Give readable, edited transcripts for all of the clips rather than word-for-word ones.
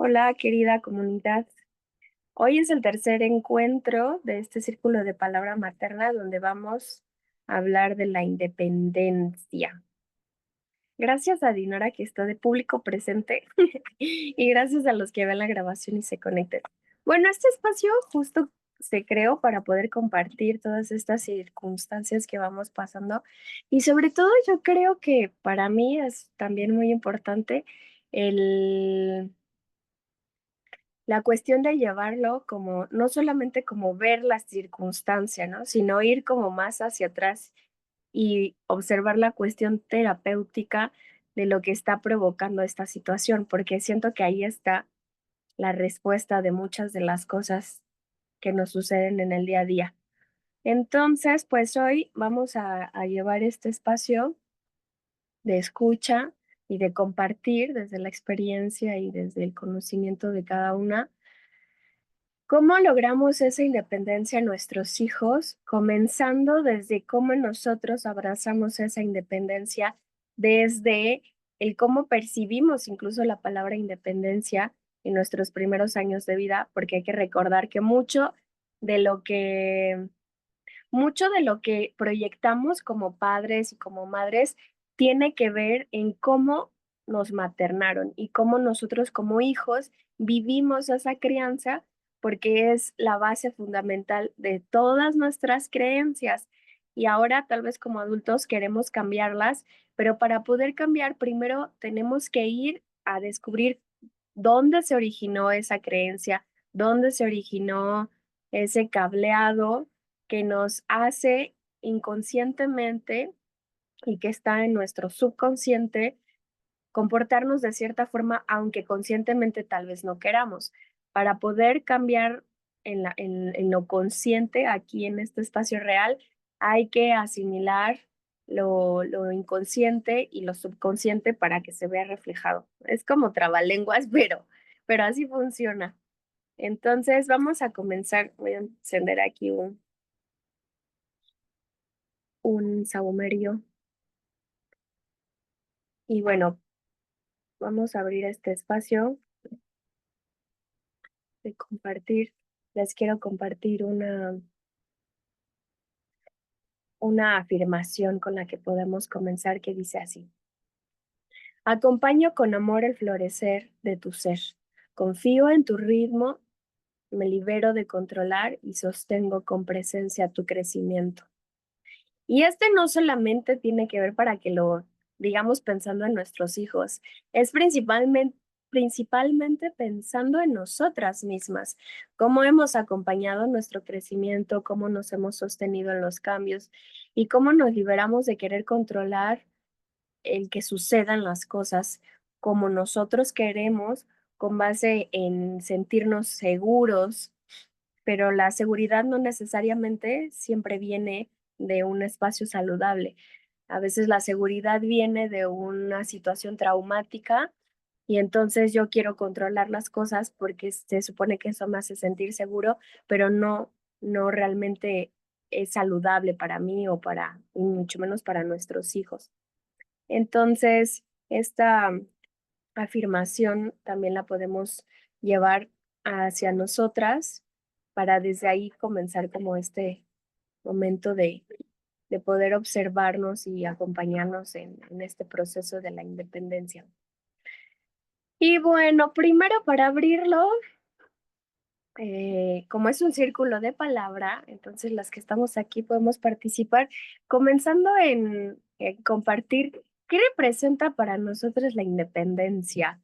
Hola, querida comunidad. Hoy es el tercer encuentro de este círculo de palabra materna donde vamos a hablar de la independencia. Gracias a Dinora que está de público presente y gracias a los que ven la grabación y se conecten. Bueno, este espacio justo se creó para poder compartir todas estas circunstancias que vamos pasando y sobre todo yo creo que para mí es también muy importante el la cuestión de llevarlo como, no solamente como ver la circunstancia, ¿no? Sino ir como más hacia atrás y observar la cuestión terapéutica de lo que está provocando esta situación, porque siento que ahí está la respuesta de muchas de las cosas que nos suceden en el día a día. Entonces, pues hoy vamos a llevar este espacio de escucha y de compartir desde la experiencia y desde el conocimiento de cada una. ¿Cómo logramos esa independencia en nuestros hijos? Comenzando desde cómo nosotros abrazamos esa independencia, desde el cómo percibimos incluso la palabra independencia en nuestros primeros años de vida, porque hay que recordar que de lo que mucho de lo que proyectamos como padres y como madres tiene que ver en cómo nos maternaron y cómo nosotros como hijos vivimos esa crianza, porque es la base fundamental de todas nuestras creencias. Y ahora tal vez como adultos queremos cambiarlas, pero para poder cambiar primero tenemos que ir a descubrir dónde se originó esa creencia, dónde se originó ese cableado que nos hace inconscientemente y que está en nuestro subconsciente comportarnos de cierta forma, aunque conscientemente tal vez no queramos. Para poder cambiar en lo consciente, aquí en este espacio real, hay que asimilar lo inconsciente y lo subconsciente para que se vea reflejado. Es como trabalenguas, pero así funciona. Entonces vamos a comenzar. Voy a encender aquí un saumerio. Y bueno, vamos a abrir este espacio de compartir. Les quiero compartir una afirmación con la que podemos comenzar que dice así. Acompaño con amor el florecer de tu ser. Confío en tu ritmo, me libero de controlar y sostengo con presencia tu crecimiento. Y este no solamente tiene que ver para que lo digamos pensando en nuestros hijos, es principalmente pensando en nosotras mismas, cómo hemos acompañado nuestro crecimiento, cómo nos hemos sostenido en los cambios y cómo nos liberamos de querer controlar el que sucedan las cosas como nosotros queremos, con base en sentirnos seguros, pero la seguridad no necesariamente siempre viene de un espacio saludable. A veces la seguridad viene de una situación traumática y entonces yo quiero controlar las cosas porque se supone que eso me hace sentir seguro, pero no realmente es saludable para mí y mucho menos para nuestros hijos. Entonces, esta afirmación también la podemos llevar hacia nosotras para desde ahí comenzar como este momento de poder observarnos y acompañarnos en este proceso de la independencia. Y bueno, primero para abrirlo, como es un círculo de palabra, entonces las que estamos aquí podemos participar, comenzando en compartir qué representa para nosotros la independencia.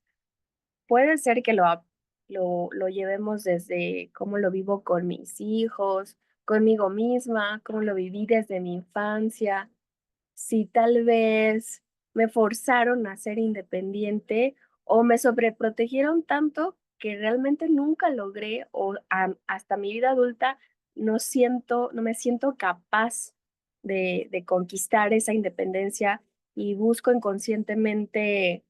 Puede ser que lo llevemos desde cómo lo vivo con mis hijos, conmigo misma, cómo lo viví desde mi infancia, si tal vez me forzaron a ser independiente o me sobreprotegieron tanto que realmente nunca logré o hasta mi vida adulta no me siento capaz de conquistar esa independencia y busco inconscientemente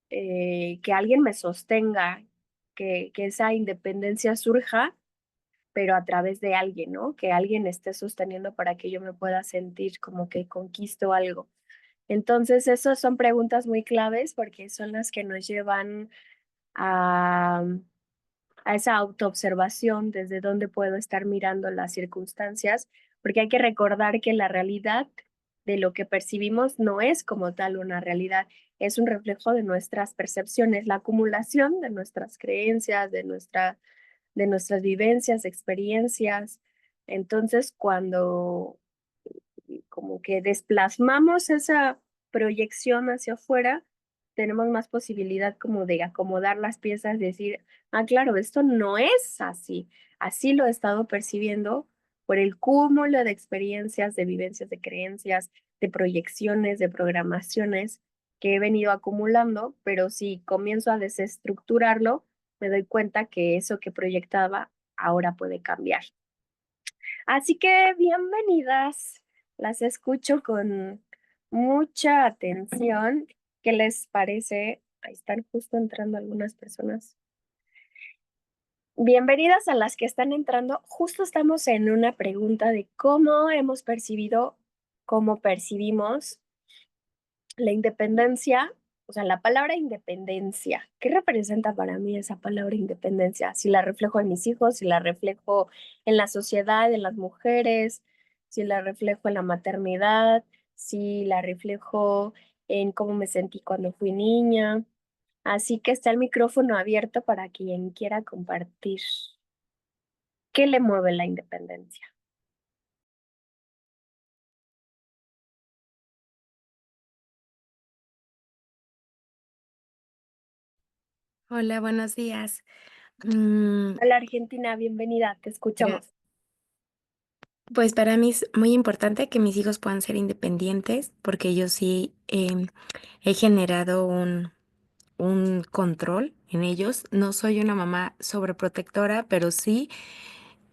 que alguien me sostenga, que esa independencia surja, pero a través de alguien, ¿no? Que alguien esté sosteniendo para que yo me pueda sentir como que conquisto algo. Entonces, esas son preguntas muy claves porque son las que nos llevan a, a esa autoobservación desde donde puedo estar mirando las circunstancias, porque hay que recordar que la realidad de lo que percibimos no es como tal una realidad, es un reflejo de nuestras percepciones, la acumulación de nuestras creencias, de nuestras vivencias, experiencias. Entonces, cuando como que desplasmamos esa proyección hacia afuera, tenemos más posibilidad como de acomodar las piezas, decir, ah, claro, esto no es así, así lo he estado percibiendo por el cúmulo de experiencias, de vivencias, de creencias, de proyecciones, de programaciones que he venido acumulando, pero si comienzo a desestructurarlo, me doy cuenta que eso que proyectaba ahora puede cambiar. Así que bienvenidas, las escucho con mucha atención. ¿Qué les parece? Ahí están justo entrando algunas personas. Bienvenidas a las que están entrando. Justo estamos en una pregunta de cómo hemos percibido, cómo percibimos la independencia, o sea, la palabra independencia. ¿Qué representa para mí esa palabra independencia? Si la reflejo en mis hijos, si la reflejo en la sociedad, en las mujeres, si la reflejo en la maternidad, si la reflejo en cómo me sentí cuando fui niña. Así que está el micrófono abierto para quien quiera compartir. ¿Qué le mueve la independencia? Hola, buenos días. Hola Argentina, bienvenida, te Gra- escuchamos. Pues para mí es muy importante que mis hijos puedan ser independientes porque yo sí he generado un control en ellos. No soy una mamá sobreprotectora, pero sí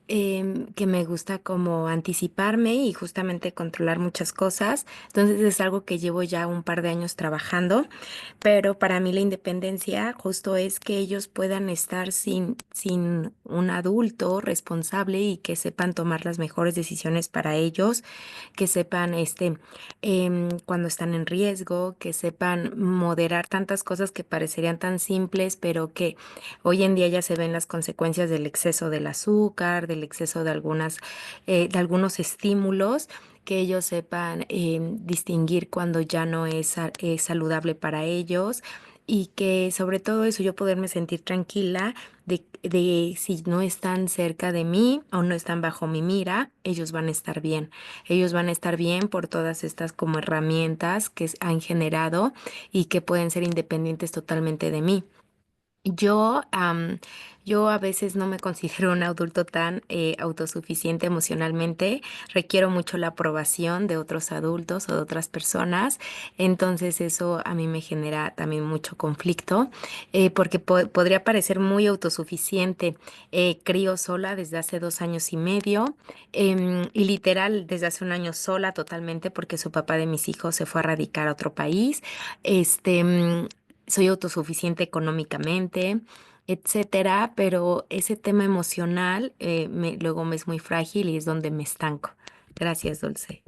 que me gusta como anticiparme y justamente controlar muchas cosas. Entonces es algo que llevo ya un par de años trabajando, pero para mí la independencia justo es que ellos puedan estar sin un adulto responsable y que sepan tomar las mejores decisiones para ellos, que sepan cuando están en riesgo, que sepan moderar tantas cosas que parecerían tan simples, pero que hoy en día ya se ven las consecuencias del exceso del azúcar, del exceso de algunos estímulos, que ellos sepan distinguir cuando ya no es saludable para ellos y que sobre todo eso yo poderme sentir tranquila de si no están cerca de mí o no están bajo mi mira, ellos van a estar bien. Ellos van a estar bien por todas estas como herramientas que han generado y que pueden ser independientes totalmente de mí. Yo, yo a veces no me considero un adulto tan autosuficiente emocionalmente. Requiero mucho la aprobación de otros adultos o de otras personas. Entonces eso a mí me genera también mucho conflicto porque podría parecer muy autosuficiente. Crío sola desde hace 2 años y medio y literal desde hace un año sola totalmente porque su papá de mis hijos se fue a radicar a otro país. Este, soy autosuficiente económicamente, etcétera, pero ese tema emocional luego me es muy frágil y es donde me estanco. Gracias, Dulce.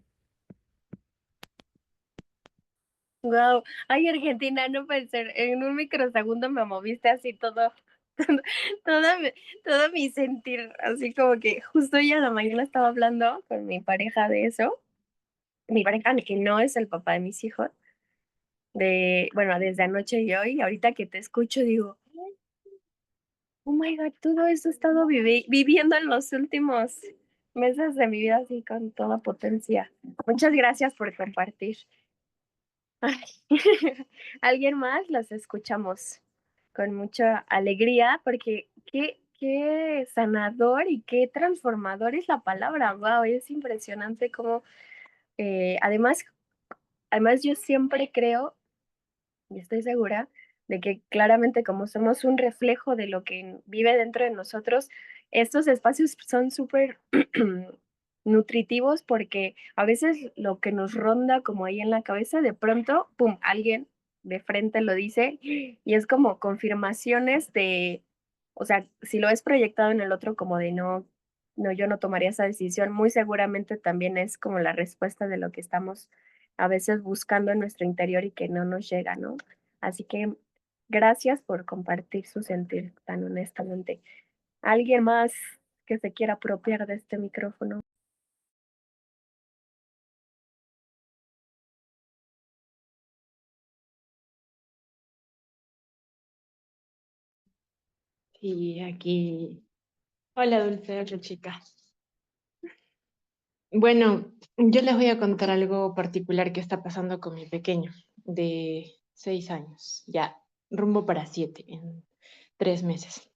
Wow, ay Argentina, no puede ser, en un microsegundo me moviste así todo, todo, todo mi, todo mi sentir, así como que justo hoy a la mañana estaba hablando con mi pareja de eso, mi pareja que no es el papá de mis hijos, bueno, desde anoche y hoy, ahorita que te escucho digo, oh my God, todo eso he estado viviendo en los últimos meses de mi vida así con toda potencia. Muchas gracias por compartir. Ay, ¿alguien más? Los escuchamos con mucha alegría porque qué sanador y qué transformador es la palabra. Wow, es impresionante cómo, además, además yo siempre creo y estoy segura de que claramente como somos un reflejo de lo que vive dentro de nosotros, estos espacios son súper nutritivos porque a veces lo que nos ronda como ahí en la cabeza, de pronto, ¡pum!, alguien de frente lo dice y es como confirmaciones de, o sea, si lo es proyectado en el otro como de no, no, yo no tomaría esa decisión, muy seguramente también es como la respuesta de lo que estamos a veces buscando en nuestro interior y que no nos llega, ¿no? Así que Gracias por compartir su sentir tan honestamente. ¿Alguien más que se quiera apropiar de este micrófono? Y aquí, hola Dulce, hola chicas. Bueno, yo les voy a contar algo particular que está pasando con mi pequeño de 6 años, ya rumbo para 7 en 3 meses.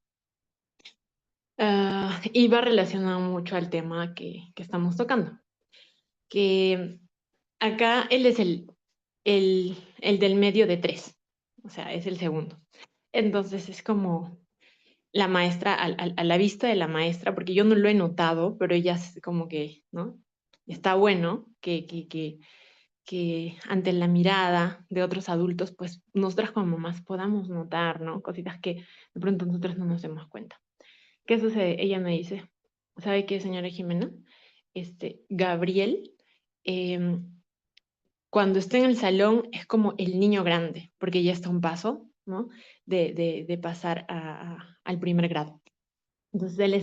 Y va relacionado mucho al tema que estamos tocando, que acá él es el del medio de tres, o sea, es el segundo. Entonces es como la maestra, a la vista de la maestra, porque yo no lo he notado, pero ella es como que, ¿no? Está bueno que ante la mirada de otros adultos, pues nosotras como mamás podamos notar, ¿no? Cositas que de pronto nosotros no nos demos cuenta. ¿Qué sucede? Ella me dice, ¿sabe qué, señora Jimena? Gabriel, em, cuando está en el salón es como el niño grande, porque ya está a un paso, ¿no? De pasar al primer grado. Entonces él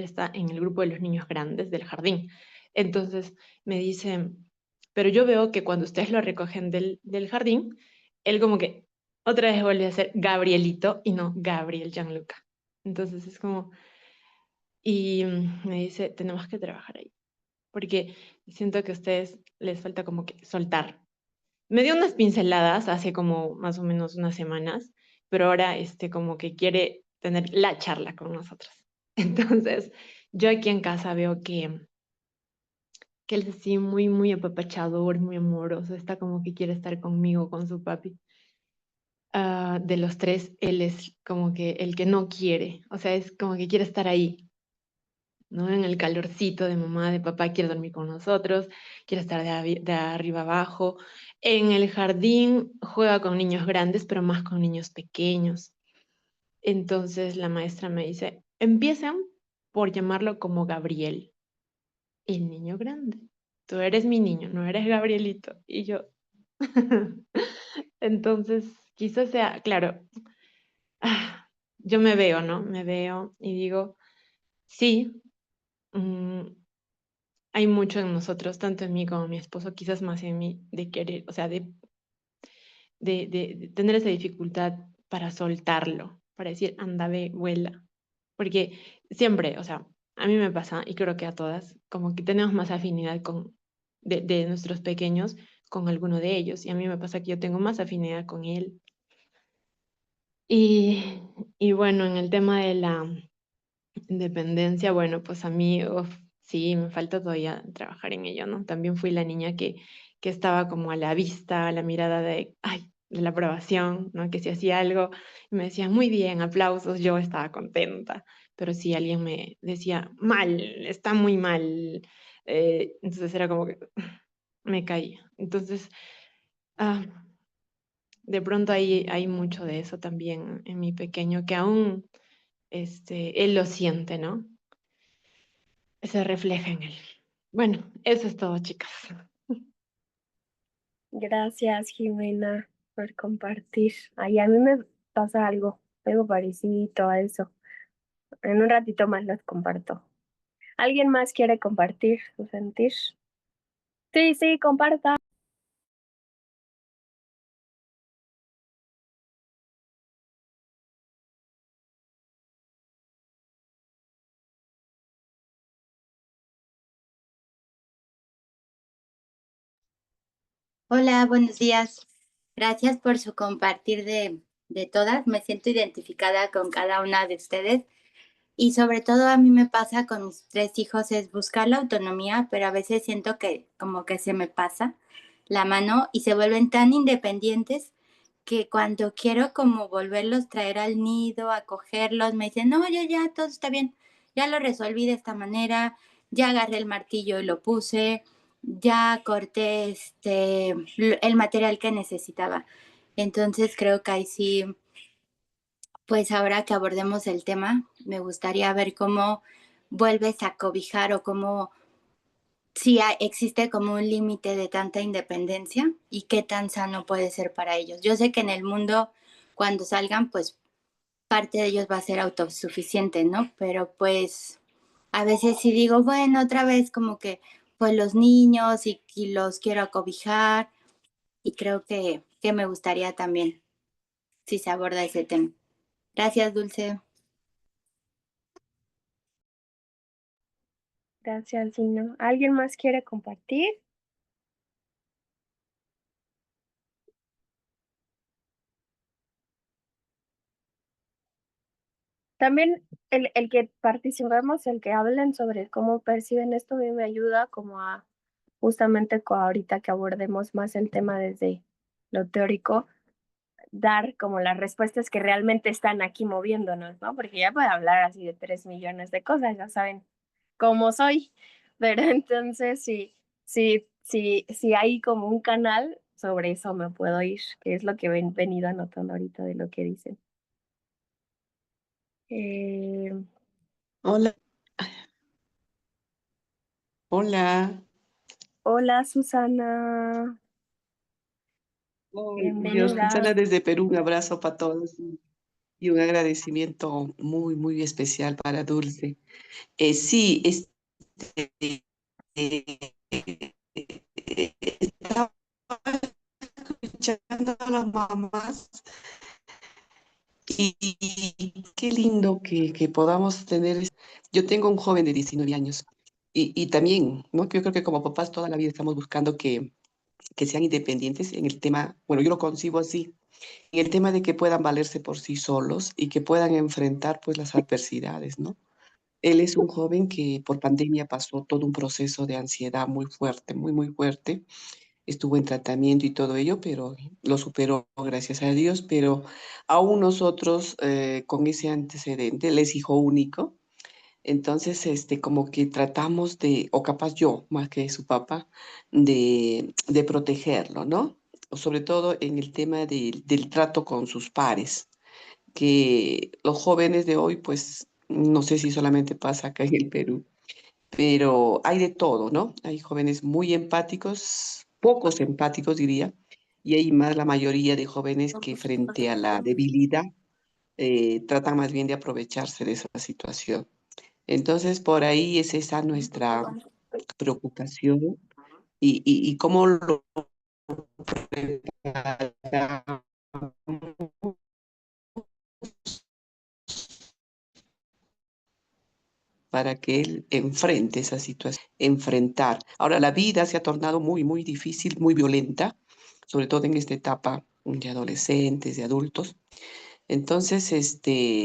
está en el grupo de los niños grandes del jardín. Entonces me dice, pero yo veo que cuando ustedes lo recogen del jardín, él como que otra vez vuelve a ser Gabrielito y no Gabriel Gianluca. Entonces es como, y me dice, tenemos que trabajar ahí, porque siento que a ustedes les falta como que soltar. Me dio unas pinceladas hace como más o menos unas semanas, pero ahora como que quiere tener la charla con nosotros. Entonces, yo aquí en casa veo que él es así muy, muy apapachador, muy amoroso, está como que quiere estar conmigo, con su papi. De los tres, él es como que el que no quiere, o sea, es como que quiere estar ahí, ¿no? En el calorcito de mamá, de papá, quiere dormir con nosotros, quiere estar de arriba abajo. En el jardín juega con niños grandes, pero más con niños pequeños. Entonces la maestra me dice, empiecen por llamarlo como Gabriel, el niño grande. Tú eres mi niño, no eres Gabrielito. Y yo, entonces, quizás sea, claro, yo me veo, ¿no? Me veo y digo, sí. mm, Hay mucho en nosotros, tanto en mí como en mi esposo, quizás más en mí, de querer, o sea, de tener esa dificultad para soltarlo, para decir, anda, ve, vuela. Porque siempre, o sea, a mí me pasa, y creo que a todas, como que tenemos más afinidad de nuestros pequeños con alguno de ellos. Y a mí me pasa que yo tengo más afinidad con él. Y, y bueno, en el tema de la independencia, bueno, pues a mí, uf, sí, me falta todavía trabajar en ello, ¿no? También fui la niña que estaba como a la vista, a la mirada de, ay, de la aprobación, ¿no? Que si hacía algo, y me decían, muy bien, aplausos, yo estaba contenta, pero si alguien me decía, mal, está muy mal, entonces era como que me caía. Entonces, ah, de pronto hay mucho de eso también en mi pequeño, que aún él lo siente, ¿no? Se refleja en él. Bueno, eso es todo, chicas. Gracias, Jimena, por compartir. Ay, a mí me pasa algo parecido a eso. En un ratito más las comparto. ¿Alguien más quiere compartir su sentir? Sí, sí, comparta. Hola, buenos días. Gracias por su compartir de todas. Me siento identificada con cada una de ustedes y sobre todo a mí me pasa con mis tres hijos es buscar la autonomía, pero a veces siento que como que se me pasa la mano y se vuelven tan independientes que cuando quiero como volverlos traer al nido, acogerlos, me dicen, no, ya, todo está bien, ya lo resolví de esta manera, ya agarré el martillo y lo puse, ya corté el material que necesitaba. Entonces creo que ahí sí, pues ahora que abordemos el tema, me gustaría ver cómo vuelves a cobijar o cómo si existe como un límite de tanta independencia y qué tan sano puede ser para ellos. Yo sé que en el mundo cuando salgan, pues parte de ellos va a ser autosuficiente, ¿no? Pero pues a veces sí digo, bueno, otra vez como que pues los niños y los quiero acobijar y creo que me gustaría también si se aborda ese tema. Gracias, Dulce. Gracias, Gino. ¿Alguien más quiere compartir? También el que participemos, el que hablen sobre cómo perciben esto, a mí me ayuda como a justamente ahorita que abordemos más el tema desde lo teórico, dar como las respuestas que realmente están aquí moviéndonos, ¿no? Porque ya puedo hablar así de 3 millones de cosas, ya saben cómo soy, pero entonces si hay como un canal, sobre eso me puedo ir, que es lo que he venido anotando ahorita de lo que dicen. Eh, Hola, hola. Hola, Susana, Yo, bienvenida. Susana desde Perú, un abrazo para todos y un agradecimiento muy, muy especial para Dulce. Sí, estaba escuchando a las mamás y qué lindo que podamos tener. Yo tengo un joven de 19 años y también, ¿no? Que yo creo que como papás toda la vida estamos buscando que sean independientes en el tema, bueno, yo lo concibo así, en el tema de que puedan valerse por sí solos y que puedan enfrentar pues las adversidades, ¿no? Él es un joven que por pandemia pasó todo un proceso de ansiedad muy fuerte, muy, muy fuerte. Estuvo en tratamiento y todo ello, pero lo superó, gracias a Dios. Pero aún nosotros, con ese antecedente, él es hijo único, entonces, como que tratamos de, o capaz yo, más que su papá, de protegerlo, ¿no? Sobre todo en el tema del trato con sus pares, que los jóvenes de hoy, pues, no sé si solamente pasa acá en el Perú, pero hay de todo, ¿no? Hay jóvenes muy empáticos, pocos empáticos diría, y hay más la mayoría de jóvenes que frente a la debilidad tratan más bien de aprovecharse de esa situación. Entonces, por ahí es esa nuestra preocupación y cómo lo preparamos para que él enfrente esa situación, enfrentar. Ahora, la vida se ha tornado muy, muy difícil, muy violenta, sobre todo en esta etapa de adolescentes, de adultos. Entonces,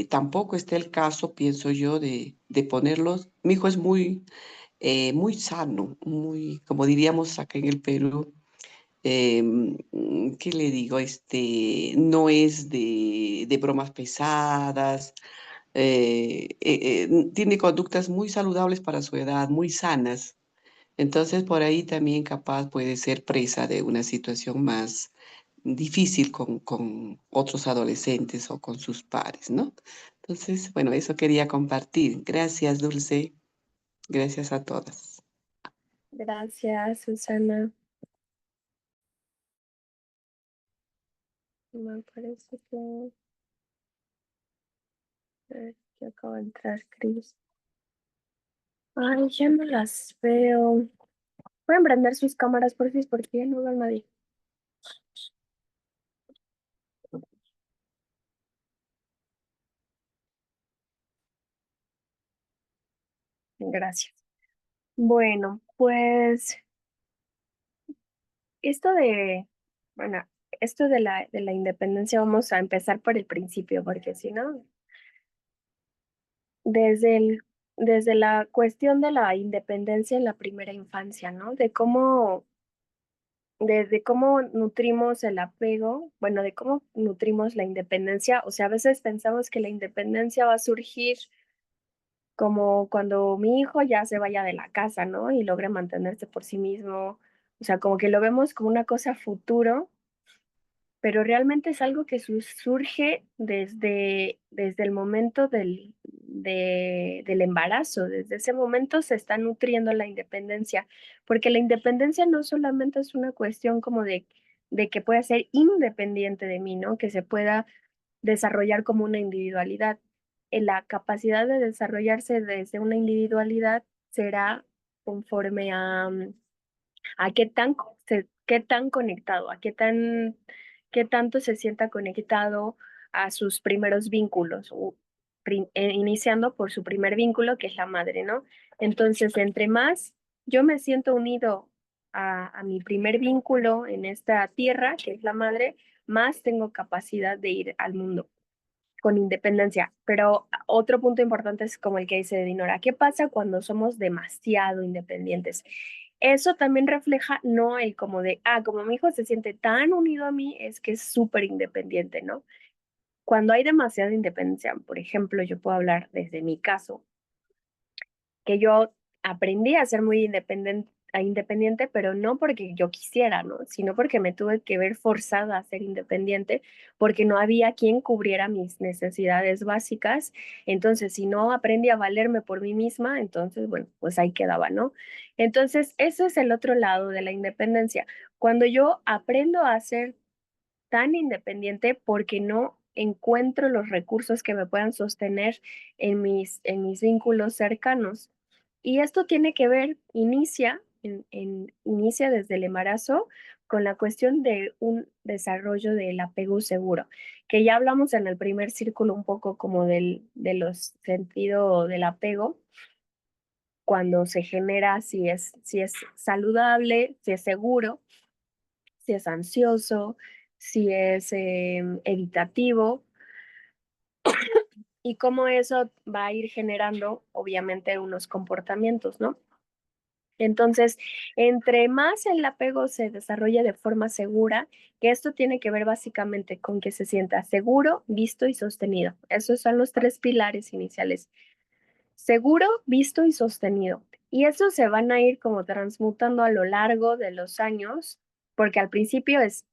tampoco está el caso, pienso yo, de ponerlos. Mi hijo es muy sano, muy, como diríamos acá en el Perú, ¿qué le digo? No es de bromas pesadas, tiene conductas muy saludables para su edad, muy sanas. Entonces, por ahí también capaz puede ser presa de una situación más difícil con otros adolescentes o con sus pares, ¿no? Entonces, bueno, eso quería compartir. Gracias, Dulce. Gracias a todas. Gracias, Susana. Me parece que que acaba de entrar Cris. Ay, ya no las veo. Pueden prender sus cámaras, por si, porque ya no veo a nadie. Gracias. Bueno, pues esto de, bueno, esto de la independencia vamos a empezar por el principio, porque si no, desde desde la cuestión de la independencia en la primera infancia, ¿no? De cómo nutrimos el apego, bueno, de cómo nutrimos la independencia. O sea, a veces pensamos que la independencia va a surgir como cuando mi hijo ya se vaya de la casa, ¿no? Y logre mantenerse por sí mismo. O sea, como que lo vemos como una cosa futuro, pero realmente es algo que surge desde el momento del embarazo. Desde ese momento se está nutriendo la independencia, porque la independencia no solamente es una cuestión como de que pueda ser independiente de mí, ¿no? Que se pueda desarrollar como una individualidad. La capacidad de desarrollarse desde una individualidad será conforme a qué tan conectado, qué tanto se sienta conectado a sus primeros vínculos, iniciando por su primer vínculo, que es la madre, ¿no? Entonces, entre más yo me siento unido a mi primer vínculo en esta tierra, que es la madre, más tengo capacidad de ir al mundo con independencia. Pero otro punto importante es como el que dice Dinora, ¿qué pasa cuando somos demasiado independientes? Eso también refleja no el como de, como mi hijo se siente tan unido a mí, es que es súper independiente, ¿no? Cuando hay demasiada independencia, por ejemplo, yo puedo hablar desde mi caso, que yo aprendí a ser muy independiente, pero no porque yo quisiera, ¿no? Sino porque me tuve que ver forzada a ser independiente, porque no había quien cubriera mis necesidades básicas. Entonces, si no aprendí a valerme por mí misma, entonces, bueno, pues ahí quedaba, ¿no? Entonces, ese es el otro lado de la independencia. Cuando yo aprendo a ser tan independiente porque no encuentro los recursos que me puedan sostener en mis vínculos cercanos. Y esto tiene que ver, inicia desde el embarazo con la cuestión de un desarrollo del apego seguro, que ya hablamos en el primer círculo un poco como de los sentidos del apego, cuando se genera, si es saludable, si es seguro, si es ansioso, si es evitativo, y cómo eso va a ir generando, obviamente, unos comportamientos, ¿no? Entonces, entre más el apego se desarrolla de forma segura, que esto tiene que ver básicamente con que se sienta seguro, visto y sostenido. Esos son los tres pilares iniciales. Seguro, visto y sostenido. Y eso se van a ir como transmutando a lo largo de los años, porque al principio es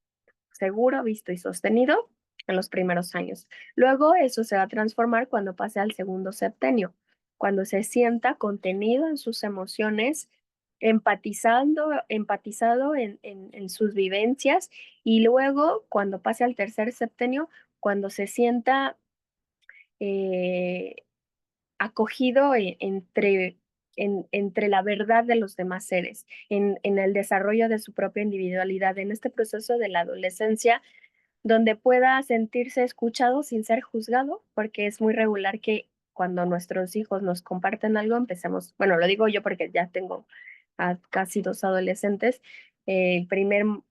seguro, visto y sostenido en los primeros años. Luego eso se va a transformar cuando pase al segundo septenio, cuando se sienta contenido en sus emociones, empatizado en sus vivencias, y luego cuando pase al tercer septenio, cuando se sienta eh, acogido entre la verdad de los demás seres, en el desarrollo de su propia individualidad, en este proceso de la adolescencia donde pueda sentirse escuchado sin ser juzgado, porque es muy regular que cuando nuestros hijos nos comparten algo, empecemos, bueno, lo digo yo porque ya tengo a casi dos adolescentes,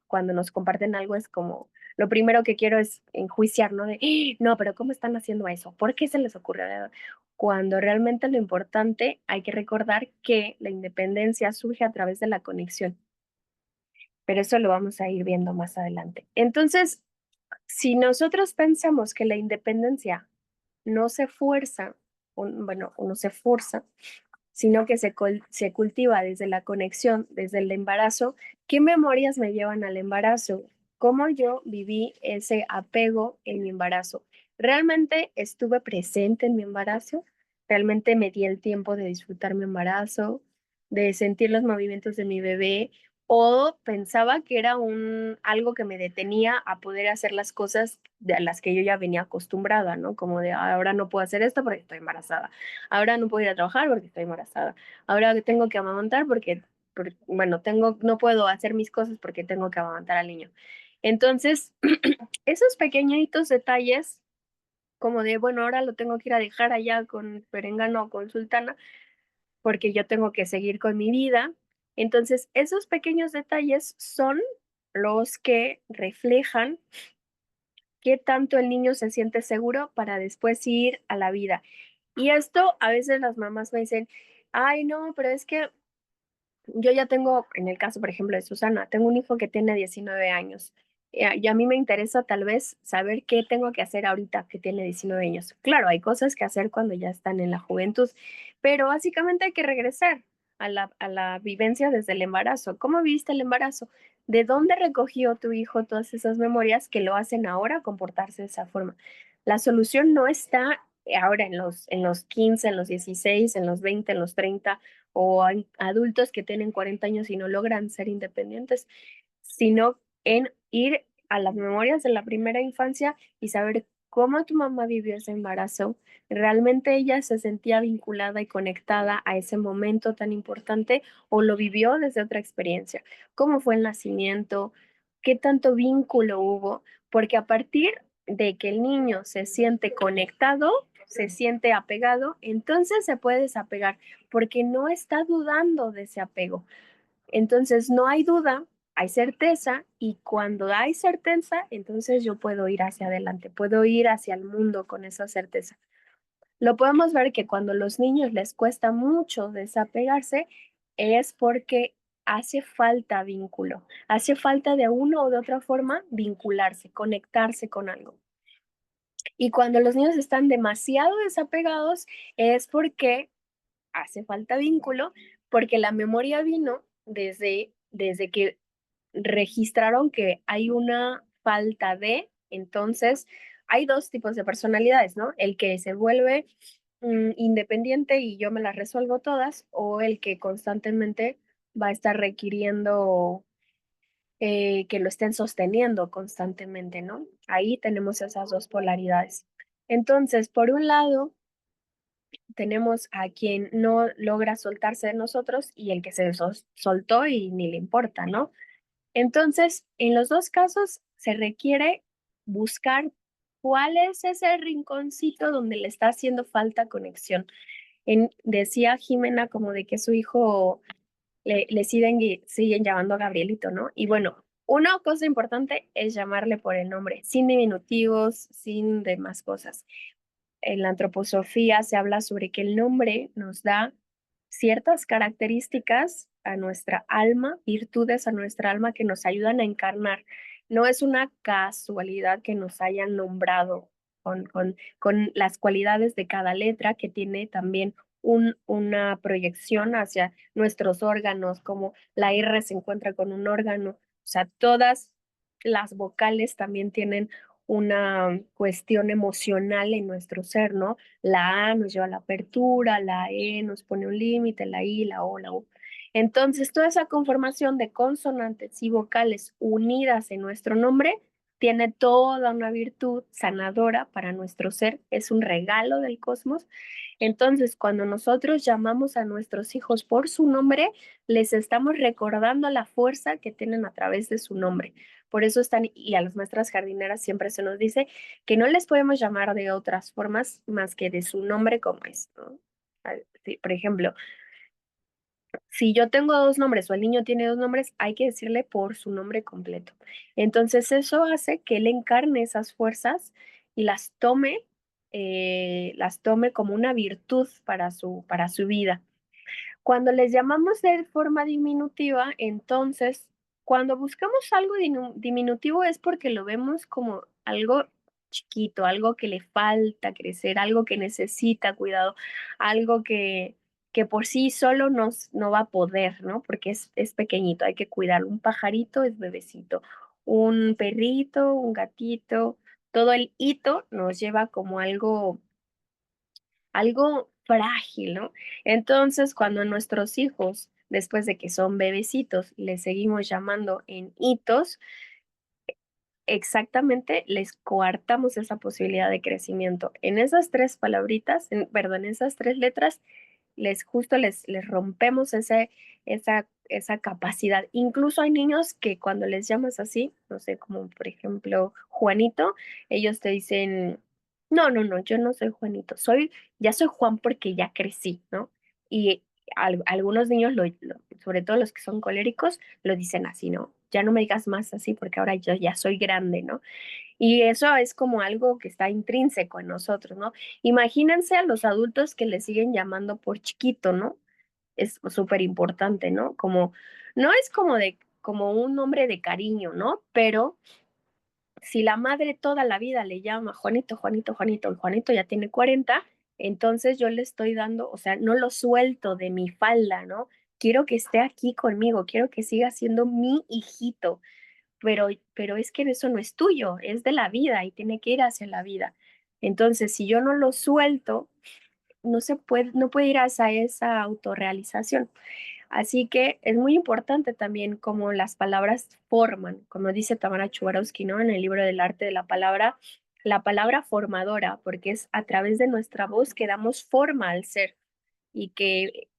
cuando nos comparten algo es como, lo primero que quiero es enjuiciar, ¿no? De, no, pero ¿cómo están haciendo eso? ¿Por qué se les ocurrió? Cuando realmente lo importante, hay que recordar que la independencia surge a través de la conexión, pero eso lo vamos a ir viendo más adelante. Entonces, si nosotros pensamos que la independencia no se fuerza, o no se forza, sino que se cultiva desde la conexión, desde el embarazo, ¿qué memorias me llevan al embarazo? ¿Cómo yo viví ese apego en mi embarazo? ¿Realmente estuve presente en mi embarazo? ¿Realmente me di el tiempo de disfrutar mi embarazo, de sentir los movimientos de mi bebé? ¿O pensaba que era algo que me detenía a poder hacer las cosas de las que yo ya venía acostumbrada, ¿no? Como de ahora no puedo hacer esto porque estoy embarazada, ahora no puedo ir a trabajar porque estoy embarazada, ahora tengo que amamantar bueno, no puedo hacer mis cosas porque tengo que amamantar al niño. Entonces, esos pequeñitos detalles, como de, bueno, ahora lo tengo que ir a dejar allá con Perengano o con Sultana, porque yo tengo que seguir con mi vida. Entonces, esos pequeños detalles son los que reflejan qué tanto el niño se siente seguro para después ir a la vida. Y esto a veces las mamás me dicen, ay, no, pero es que yo ya tengo, en el caso, por ejemplo, de Susana, tengo un hijo que tiene 19 años. Y a mí me interesa tal vez saber qué tengo que hacer ahorita que tiene 19 años. Claro, hay cosas que hacer cuando ya están en la juventud, pero básicamente hay que regresar a la vivencia desde el embarazo. ¿Cómo viste el embarazo? ¿De dónde recogió tu hijo todas esas memorias que lo hacen ahora comportarse de esa forma? La solución no está ahora en los 15, en los 16, en los 20, en los 30, o hay adultos que tienen 40 años y no logran ser independientes, sino en ir a las memorias de la primera infancia y saber cómo tu mamá vivió ese embarazo. ¿Realmente ella se sentía vinculada y conectada a ese momento tan importante o lo vivió desde otra experiencia? ¿Cómo fue el nacimiento? ¿Qué tanto vínculo hubo? Porque a partir de que el niño se siente conectado, se siente apegado, entonces se puede desapegar porque no está dudando de ese apego. Entonces no hay duda, hay certeza y cuando hay certeza, entonces yo puedo ir hacia adelante, puedo ir hacia el mundo con esa certeza. Lo podemos ver que cuando a los niños les cuesta mucho desapegarse es porque hace falta vínculo, hace falta de una o de otra forma vincularse, conectarse con algo. Y cuando los niños están demasiado desapegados es porque hace falta vínculo, porque la memoria vino desde que registraron que hay una falta de, entonces hay dos tipos de personalidades, ¿no? El que se vuelve independiente y yo me las resuelvo todas, o el que constantemente va a estar requiriendo que lo estén sosteniendo constantemente, ¿no? Ahí tenemos esas dos polaridades. Entonces, por un lado, tenemos a quien no logra soltarse de nosotros y el que se soltó y ni le importa, ¿no? Entonces, en los dos casos se requiere buscar cuál es ese rinconcito donde le está haciendo falta conexión. Decía Jimena como de que su hijo le siguen llamando Gabrielito, ¿no? Y bueno, una cosa importante es llamarle por el nombre, sin diminutivos, sin demás cosas. En la antroposofía se habla sobre que el nombre nos da ciertas características a nuestra alma, virtudes a nuestra alma que nos ayudan a encarnar. No es una casualidad que nos hayan nombrado con las cualidades de cada letra que tiene también una proyección hacia nuestros órganos, como la R se encuentra con un órgano. O sea, todas las vocales también tienen una cuestión emocional en nuestro ser, ¿no? La A nos lleva a la apertura, la E nos pone un límite, la I, la O, la U. Entonces, toda esa conformación de consonantes y vocales unidas en nuestro nombre tiene toda una virtud sanadora para nuestro ser, es un regalo del cosmos. Entonces, cuando nosotros llamamos a nuestros hijos por su nombre, les estamos recordando la fuerza que tienen a través de su nombre. Por eso están, y a las maestras jardineras siempre se nos dice que no les podemos llamar de otras formas más que de su nombre como es, ¿no? Sí, por ejemplo, si yo tengo dos nombres o el niño tiene dos nombres, hay que decirle por su nombre completo. Entonces eso hace que él encarne esas fuerzas y las tome como una virtud para su vida. Cuando les llamamos de forma diminutiva, entonces, cuando buscamos algo diminutivo es porque lo vemos como algo chiquito, algo que le falta crecer, algo que necesita cuidado, algo que por sí solo no va a poder, ¿no? Porque es pequeñito, hay que cuidarlo. Un pajarito es bebecito, un perrito, un gatito, todo el hito nos lleva como algo frágil, ¿no? Entonces, cuando a nuestros hijos, después de que son bebecitos, les seguimos llamando en hitos, exactamente les coartamos esa posibilidad de crecimiento. En esas tres palabritas, perdón, en esas tres letras, les rompemos esa capacidad. Incluso hay niños que cuando les llamas así, no sé, como por ejemplo Juanito, ellos te dicen, no, no, no, yo no soy Juanito, ya soy Juan porque ya crecí, ¿no? Y algunos niños, sobre todo los que son coléricos, lo dicen así, ¿no? Ya no me digas más así porque ahora yo ya soy grande, ¿no? Y eso es como algo que está intrínseco en nosotros, ¿no? Imagínense a los adultos que le siguen llamando por chiquito, ¿no? Es súper importante, ¿no? No es como un nombre de cariño, ¿no? Pero si la madre toda la vida le llama Juanito, Juanito, Juanito, el Juanito ya tiene 40, entonces yo le estoy dando, o sea, no lo suelto de mi falda, ¿no? Quiero que esté aquí conmigo, quiero que siga siendo mi hijito, pero es que eso no es tuyo, es de la vida y tiene que ir hacia la vida. Entonces, si yo no lo suelto, no puede ir hacia esa autorrealización. Así que es muy importante también cómo las palabras forman, como dice Tamara Chubarowski, ¿no? En el libro del arte de la palabra, la palabra formadora, porque es a través de nuestra voz que damos forma al ser y que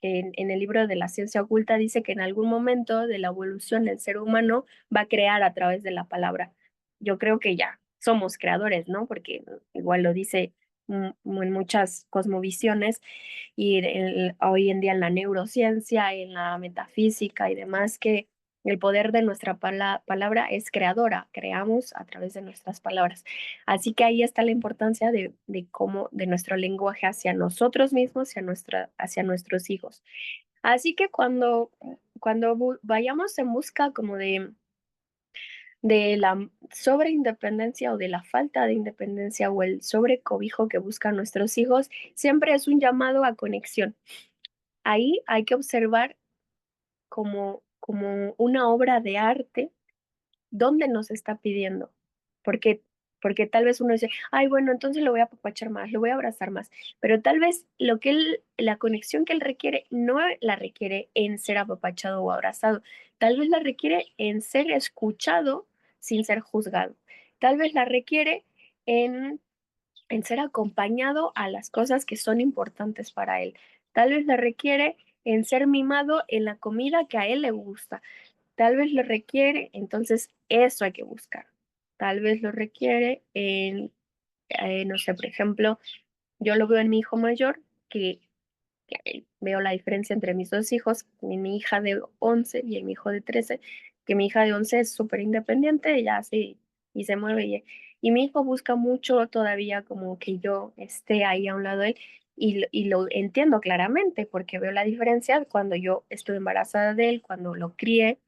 en el libro de la ciencia oculta dice que en algún momento de la evolución el ser humano va a crear a través de la palabra. Yo creo que ya somos creadores, ¿no? Porque igual lo dice en muchas cosmovisiones y hoy en día en la neurociencia, en la metafísica y demás, que el poder de nuestra palabra es creadora, creamos a través de nuestras palabras. Así que ahí está la importancia de cómo, de nuestro lenguaje hacia nosotros mismos, hacia nuestros hijos. Así que cuando vayamos en busca como de la sobreindependencia o de la falta de independencia o el sobrecobijo que buscan nuestros hijos, siempre es un llamado a conexión. Ahí hay que observar como una obra de arte dónde nos está pidiendo. Porque, porque tal vez uno dice, ay, bueno, entonces lo voy a apapachar más, lo voy a abrazar más. Pero tal vez la conexión que él requiere no la requiere en ser apapachado o abrazado. Tal vez la requiere en ser escuchado sin ser juzgado. Tal vez la requiere en ser acompañado a las cosas que son importantes para él. Tal vez le requiere en ser mimado en la comida que a él le gusta. Tal vez lo requiere, entonces eso hay que buscar. Tal vez lo requiere en, no sé, por ejemplo, yo lo veo en mi hijo mayor, que veo la diferencia entre mis dos hijos, mi hija de 11 y mi hijo de 13, que mi hija de 11 es súper independiente, ella hace y se mueve, y mi hijo busca mucho todavía como que yo esté ahí a un lado de él, y lo entiendo claramente, porque veo la diferencia cuando yo estuve embarazada de él, cuando lo crié,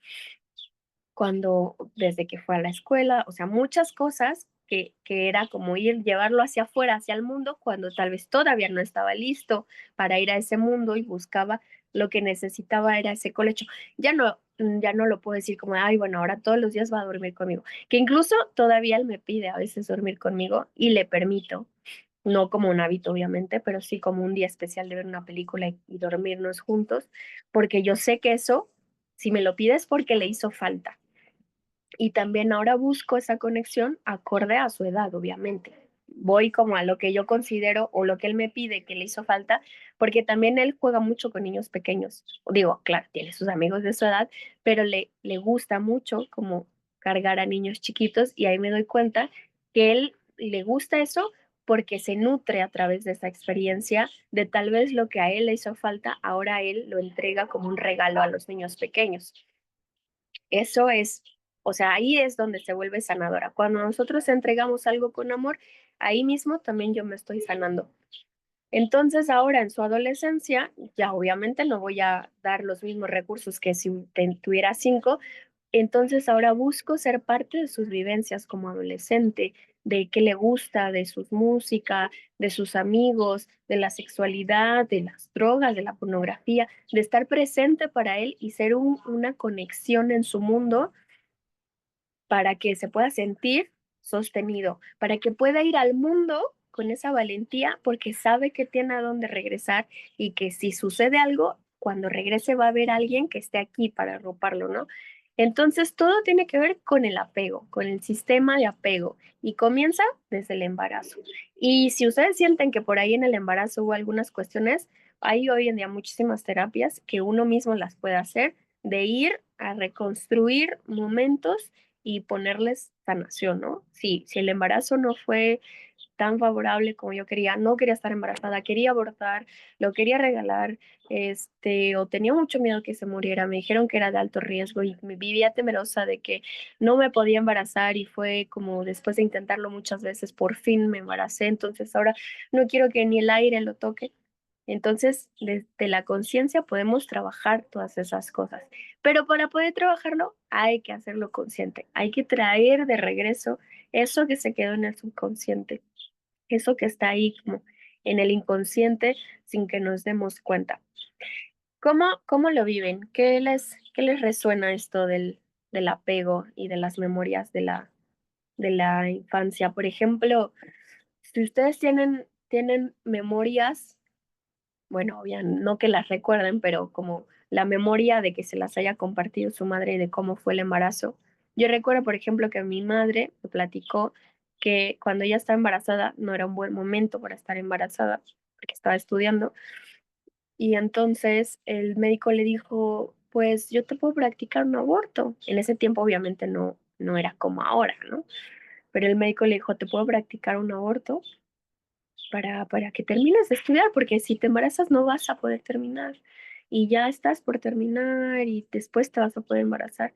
cuando desde que fue a la escuela, o sea, muchas cosas que era como llevarlo hacia afuera, hacia el mundo, cuando tal vez todavía no estaba listo para ir a ese mundo y buscaba lo que necesitaba era ese colecho. Ya no lo puedo decir como, ay, bueno, ahora todos los días va a dormir conmigo, que incluso todavía él me pide a veces dormir conmigo y le permito, no como un hábito obviamente, pero sí como un día especial de ver una película y dormirnos juntos, porque yo sé que eso, si me lo pides, porque le hizo falta y también ahora busco esa conexión acorde a su edad, obviamente. Voy como a lo que yo considero o lo que él me pide que le hizo falta, porque también él juega mucho con niños pequeños. Digo, claro, tiene sus amigos de su edad, pero le gusta mucho como cargar a niños chiquitos y ahí me doy cuenta que él le gusta eso porque se nutre a través de esa experiencia de tal vez lo que a él le hizo falta, ahora él lo entrega como un regalo a los niños pequeños. Eso es, o sea, ahí es donde se vuelve sanadora. Cuando nosotros entregamos algo con amor, ahí mismo también yo me estoy sanando. Entonces ahora en su adolescencia, ya obviamente no voy a dar los mismos recursos que si tuviera 5, entonces ahora busco ser parte de sus vivencias como adolescente, de qué le gusta, de su música, de sus amigos, de la sexualidad, de las drogas, de la pornografía, de estar presente para él y ser una conexión en su mundo para que se pueda sentir sostenido, para que pueda ir al mundo con esa valentía porque sabe que tiene a dónde regresar y que si sucede algo, cuando regrese va a haber alguien que esté aquí para arroparlo, ¿no? Entonces todo tiene que ver con el apego, con el sistema de apego y comienza desde el embarazo. Y si ustedes sienten que por ahí en el embarazo hubo algunas cuestiones, hay hoy en día muchísimas terapias que uno mismo las puede hacer de ir a reconstruir momentos y ponerles sanación, ¿no? Si el embarazo no fue tan favorable como yo quería, no quería estar embarazada, quería abortar, lo quería regalar, o tenía mucho miedo que se muriera, me dijeron que era de alto riesgo y me vivía temerosa de que no me podía embarazar y fue como después de intentarlo muchas veces, por fin me embaracé, entonces ahora no quiero que ni el aire lo toque. Entonces, desde la conciencia podemos trabajar todas esas cosas, pero para poder trabajarlo hay que hacerlo consciente, hay que traer de regreso eso que se quedó en el subconsciente, eso que está ahí como en el inconsciente sin que nos demos cuenta. ¿Cómo lo viven? ¿Qué les resuena esto del apego y de las memorias de la infancia? Por ejemplo, si ustedes tienen memorias, bueno, no que las recuerden, pero como la memoria de que se las haya compartido su madre y de cómo fue el embarazo. Yo recuerdo, por ejemplo, que mi madre me platicó que cuando ella estaba embarazada no era un buen momento para estar embarazada, porque estaba estudiando. Y entonces el médico le dijo, pues yo te puedo practicar un aborto. En ese tiempo obviamente no era como ahora, ¿no? Pero el médico le dijo, te puedo practicar un aborto para que termines de estudiar, porque si te embarazas no vas a poder terminar. Y ya estás por terminar y después te vas a poder embarazar.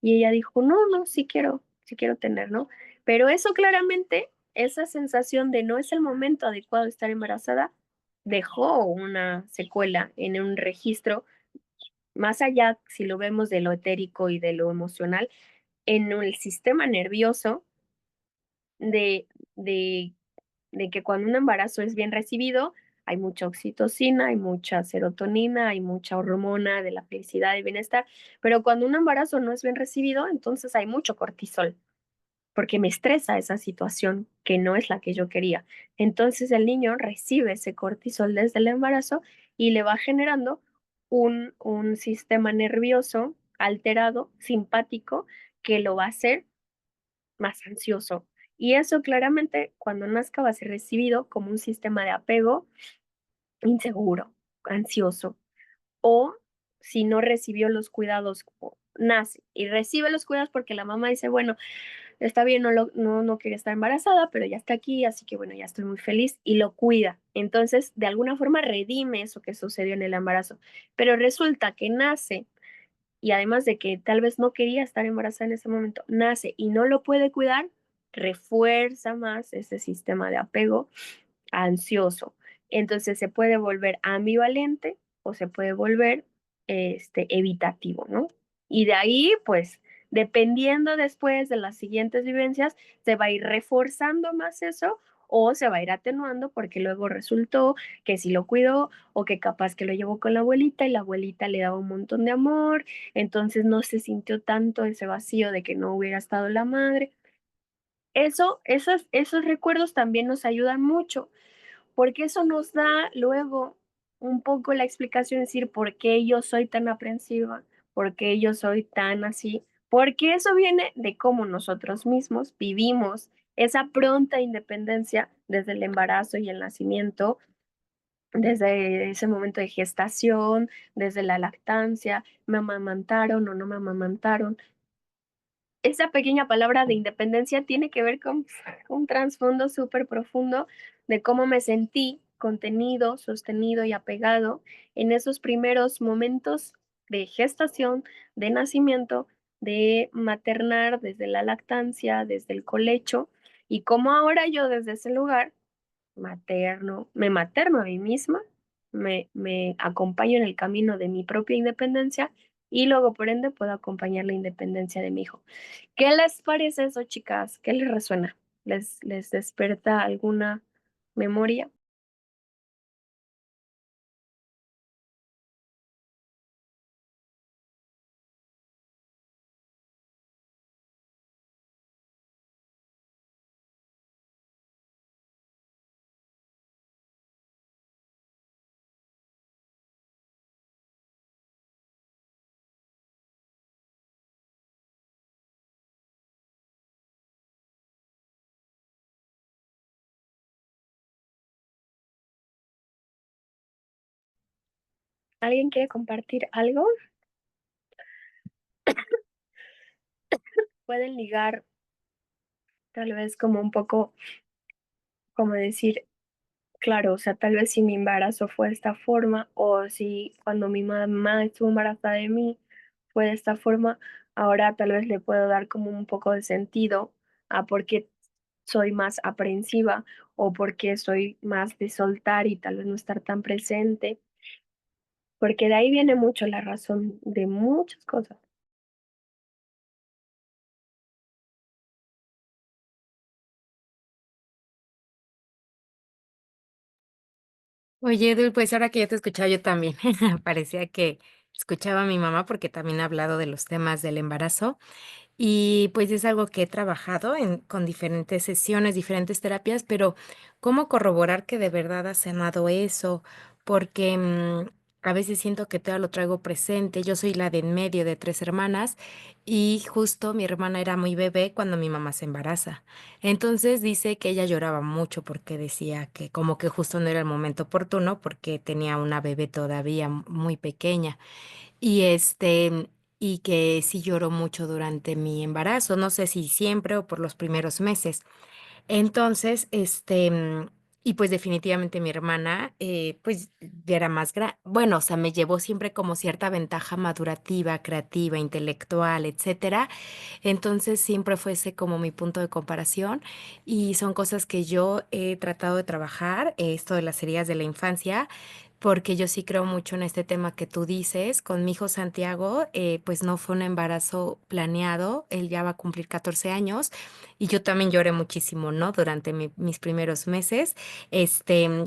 Y ella dijo, no, sí quiero tener, ¿no? Pero eso claramente, esa sensación de no es el momento adecuado de estar embarazada, dejó una secuela en un registro, más allá, si lo vemos de lo etérico y de lo emocional, en el sistema nervioso de, de, de que cuando un embarazo es bien recibido, hay mucha oxitocina, hay mucha serotonina, hay mucha hormona de la felicidad y bienestar, pero cuando un embarazo no es bien recibido, entonces hay mucho cortisol, porque me estresa esa situación que no es la que yo quería. Entonces el niño recibe ese cortisol desde el embarazo y le va generando un sistema nervioso alterado, simpático, que lo va a hacer más ansioso. Y eso claramente cuando nazca va a ser recibido como un sistema de apego inseguro, ansioso. O si no recibió los cuidados, nace y recibe los cuidados porque la mamá dice, bueno, está bien, no quiere estar embarazada, pero ya está aquí, así que bueno, ya estoy muy feliz y lo cuida. Entonces, de alguna forma redime eso que sucedió en el embarazo. Pero resulta que nace y además de que tal vez no quería estar embarazada en ese momento, nace y no lo puede cuidar, refuerza más ese sistema de apego ansioso. Entonces se puede volver ambivalente o se puede volver evitativo, ¿no? Y de ahí, pues, dependiendo después de las siguientes vivencias, se va a ir reforzando más eso o se va a ir atenuando porque luego resultó que sí lo cuidó o que capaz que lo llevó con la abuelita y la abuelita le daba un montón de amor, entonces no se sintió tanto ese vacío de que no hubiera estado la madre. Esos recuerdos también nos ayudan mucho porque eso nos da luego un poco la explicación, es decir, por qué yo soy tan aprensiva, por qué yo soy tan así, porque eso viene de cómo nosotros mismos vivimos esa pronta independencia desde el embarazo y el nacimiento, desde ese momento de gestación, desde la lactancia, me amamantaron o no me amamantaron. Esa pequeña palabra de independencia tiene que ver con un trasfondo súper profundo de cómo me sentí contenido, sostenido y apegado en esos primeros momentos de gestación, de nacimiento, de maternar desde la lactancia, desde el colecho, y cómo ahora yo desde ese lugar me materno a mí misma, me acompaño en el camino de mi propia independencia y luego por ende puedo acompañar la independencia de mi hijo. ¿Qué les parece eso, chicas? ¿Qué les resuena? ¿Les despierta alguna memoria? ¿Alguien quiere compartir algo? Pueden ligar tal vez como un poco, como decir, claro, o sea, tal vez si mi embarazo fue de esta forma o si cuando mi mamá estuvo embarazada de mí fue de esta forma, ahora tal vez le puedo dar como un poco de sentido a por qué soy más aprensiva o por qué soy más de soltar y tal vez no estar tan presente, porque de ahí viene mucho la razón de muchas cosas. Oye, Edu, pues ahora que ya te escuchaba yo también, parecía que escuchaba a mi mamá porque también ha hablado de los temas del embarazo y pues es algo que he trabajado con diferentes sesiones, diferentes terapias, pero ¿cómo corroborar que de verdad ha sanado eso? Porque a veces siento que todavía lo traigo presente. Yo soy la de en medio de 3 hermanas y justo mi hermana era muy bebé cuando mi mamá se embaraza. Entonces dice que ella lloraba mucho porque decía que como que justo no era el momento oportuno porque tenía una bebé todavía muy pequeña. Y, y que sí lloró mucho durante mi embarazo, no sé si siempre o por los primeros meses. Entonces, y pues definitivamente mi hermana, pues ya era más bueno, o sea, me llevó siempre como cierta ventaja madurativa, creativa, intelectual, etcétera. Entonces siempre fuese como mi punto de comparación y son cosas que yo he tratado de trabajar, esto de las heridas de la infancia, porque yo sí creo mucho en este tema que tú dices. Con mi hijo Santiago, pues no fue un embarazo planeado, él ya va a cumplir 14 años y yo también lloré muchísimo, ¿no? Durante mis primeros meses,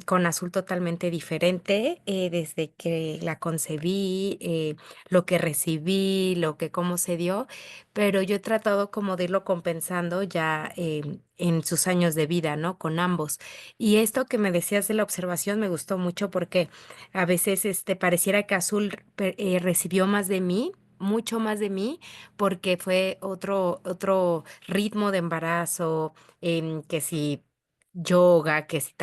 con Azul totalmente diferente, desde que la concebí, lo que recibí, lo que cómo se dio, pero yo he tratado como de irlo compensando ya en sus años de vida, ¿no? Con ambos. Y esto que me decías de la observación me gustó mucho porque a veces pareciera que Azul recibió más de mí, mucho más de mí, porque fue otro ritmo de embarazo, que si yoga, que si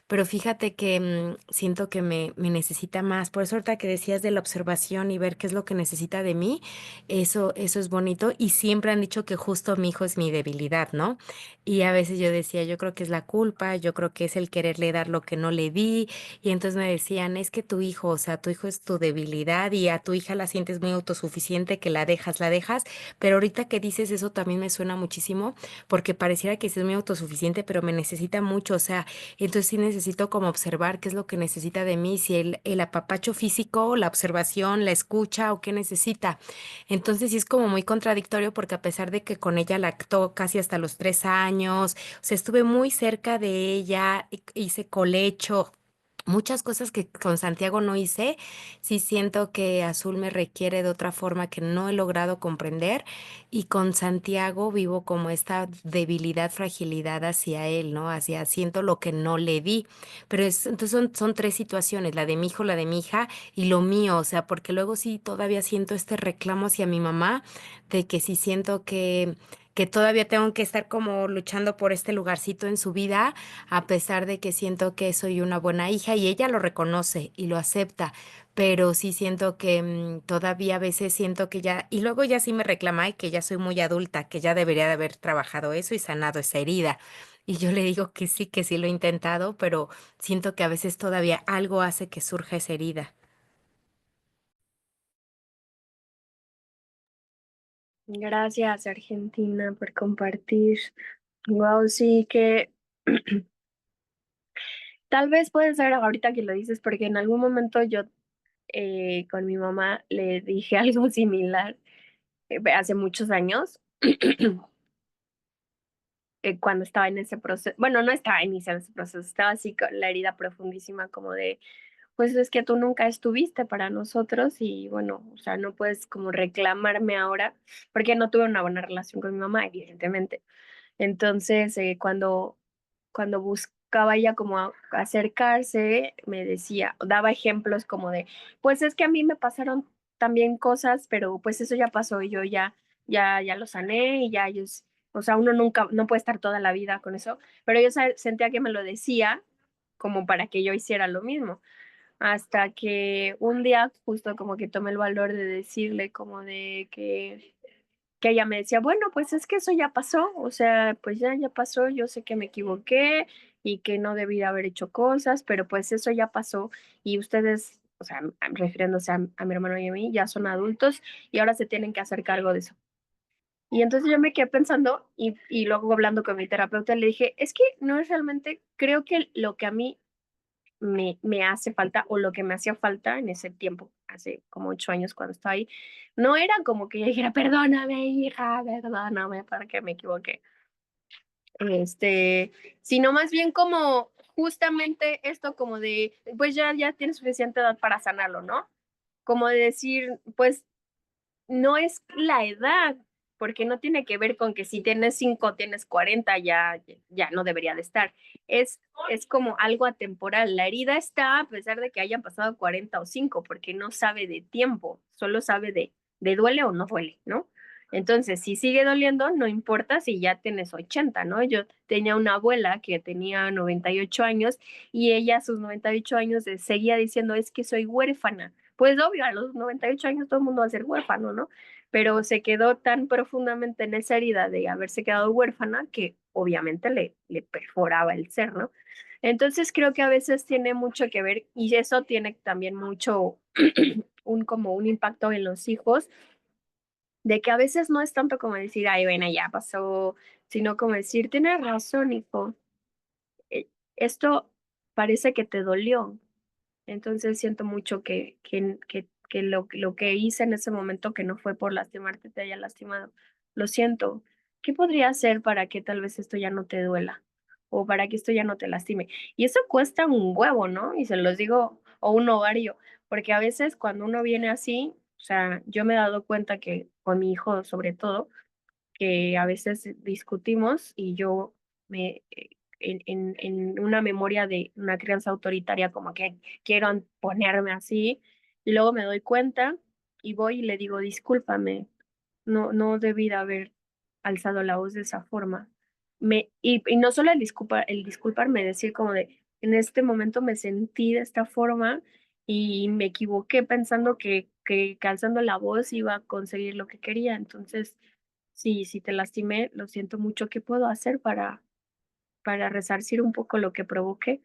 pero fíjate que siento que me necesita más. Por eso ahorita que decías de la observación y ver qué es lo que necesita de mí, eso es bonito. Y siempre han dicho que justo mi hijo es mi debilidad, ¿no? Y a veces yo decía, yo creo que es la culpa, yo creo que es el quererle dar lo que no le di. Y entonces me decían, es que tu hijo, o sea, tu hijo es tu debilidad y a tu hija la sientes muy autosuficiente, que la dejas. Pero ahorita que dices eso también me suena muchísimo porque pareciera que sí es muy autosuficiente, pero me necesita mucho, o sea, entonces sí necesito como observar qué es lo que necesita de mí, si el apapacho físico, la observación, la escucha o qué necesita. Entonces sí es como muy contradictorio porque a pesar de que con ella lactó casi hasta los 3 años, o sea, estuve muy cerca de ella, hice colecho. Muchas cosas que con Santiago no hice, sí siento que Azul me requiere de otra forma que no he logrado comprender y con Santiago vivo como esta debilidad, fragilidad hacia él, ¿no? Hacia siento lo que no le di, pero entonces son 3 situaciones, la de mi hijo, la de mi hija y lo mío, o sea, porque luego sí todavía siento este reclamo hacia mi mamá de que sí siento que todavía tengo que estar como luchando por este lugarcito en su vida a pesar de que siento que soy una buena hija y ella lo reconoce y lo acepta, pero sí siento que todavía a veces siento que ya, y luego ya sí me reclama y que ya soy muy adulta, que ya debería de haber trabajado eso y sanado esa herida. Y yo le digo que sí lo he intentado, pero siento que a veces todavía algo hace que surja esa herida. Gracias, Argentina, por compartir. Wow, sí que tal vez puede ser ahorita que lo dices, porque en algún momento yo con mi mamá le dije algo similar hace muchos años, cuando estaba en ese proceso, bueno, no estaba iniciando ese proceso, estaba así con la herida profundísima como de, pues es que tú nunca estuviste para nosotros y bueno, o sea, no puedes como reclamarme ahora, porque no tuve una buena relación con mi mamá, evidentemente. Entonces, cuando buscaba ella como acercarse, me decía, daba ejemplos como de, pues es que a mí me pasaron también cosas, pero pues eso ya pasó y yo ya lo sané y ya ellos, o sea, uno nunca, no puede estar toda la vida con eso, pero yo sentía que me lo decía como para que yo hiciera lo mismo, hasta que un día justo como que tomé el valor de decirle como de que ella me decía, bueno, pues es que eso ya pasó, o sea, pues ya pasó, yo sé que me equivoqué y que no debí de haber hecho cosas, pero pues eso ya pasó y ustedes, o sea, refiriéndose a mi hermano y a mí, ya son adultos y ahora se tienen que hacer cargo de eso. Y entonces yo me quedé pensando y luego hablando con mi terapeuta le dije, es que no es realmente, creo que lo que a mí me hace falta o lo que me hacía falta en ese tiempo, hace como 8 años cuando estaba ahí, no era como que yo dijera, perdóname, hija, perdóname porque me equivoqué, este, sino más bien como justamente esto como de, pues ya tienes suficiente edad para sanarlo, ¿no? Como de decir, pues no es la edad, porque no tiene que ver con que si tienes 5, tienes 40, ya no debería de estar. Es como algo atemporal. La herida está a pesar de que hayan pasado 40 o 5, porque no sabe de tiempo, solo sabe de duele o no duele, ¿no? Entonces, si sigue doliendo, no importa si ya tienes 80, ¿no? Yo tenía una abuela que tenía 98 años y ella a sus 98 años seguía diciendo, es que soy huérfana. Pues obvio, a los 98 años todo el mundo va a ser huérfano, ¿no? Pero se quedó tan profundamente en esa herida de haberse quedado huérfana que obviamente le perforaba el ser, ¿no? Entonces creo que a veces tiene mucho que ver y eso tiene también mucho como un impacto en los hijos, de que a veces no es tanto como decir, ay, bueno, ya pasó, sino como decir, tienes razón, hijo, esto parece que te dolió, entonces siento mucho que lo que hice en ese momento, que no fue por lastimarte, te haya lastimado. Lo siento. ¿Qué podría hacer para que tal vez esto ya no te duela? O para que esto ya no te lastime. Y eso cuesta un huevo, ¿no? Y se los digo, o un ovario, porque a veces cuando uno viene así, o sea, yo me he dado cuenta que con mi hijo sobre todo, que a veces discutimos y yo me, en una memoria de una crianza autoritaria, como que quiero ponerme así, y luego me doy cuenta y voy y le digo, discúlpame, no debí de haber alzado la voz de esa forma. Y no solo el disculparme, decir como de, en este momento me sentí de esta forma y me equivoqué pensando que alzando la voz iba a conseguir lo que quería. Entonces, sí, si te lastimé, lo siento mucho. ¿Qué puedo hacer para resarcir un poco lo que provoqué?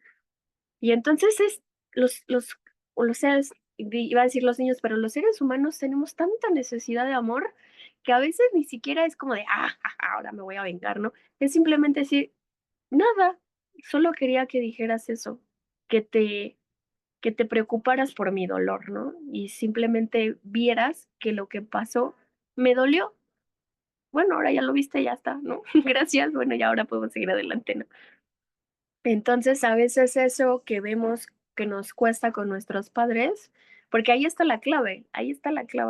Y entonces o los seres, iba a decir los niños, pero los seres humanos tenemos tanta necesidad de amor que a veces ni siquiera es como de, ahora me voy a vengar, ¿no? Es simplemente decir, nada, solo quería que dijeras eso, que te, que te preocuparas por mi dolor, ¿no? Y simplemente vieras que lo que pasó me dolió. Bueno, ahora ya lo viste, ya está, ¿no? Gracias, bueno, ya ahora podemos seguir adelante, ¿no? Entonces, a veces eso que vemos que nos cuesta con nuestros padres, porque ahí está la clave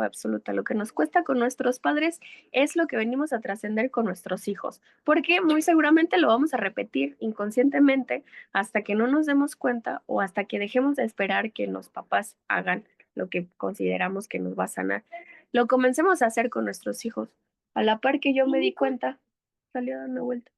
absoluta. Lo que nos cuesta con nuestros padres es lo que venimos a trascender con nuestros hijos, porque muy seguramente lo vamos a repetir inconscientemente hasta que no nos demos cuenta o hasta que dejemos de esperar que los papás hagan lo que consideramos que nos va a sanar. Lo comencemos a hacer con nuestros hijos. A la par que yo me di cuenta, salió a dar una vuelta,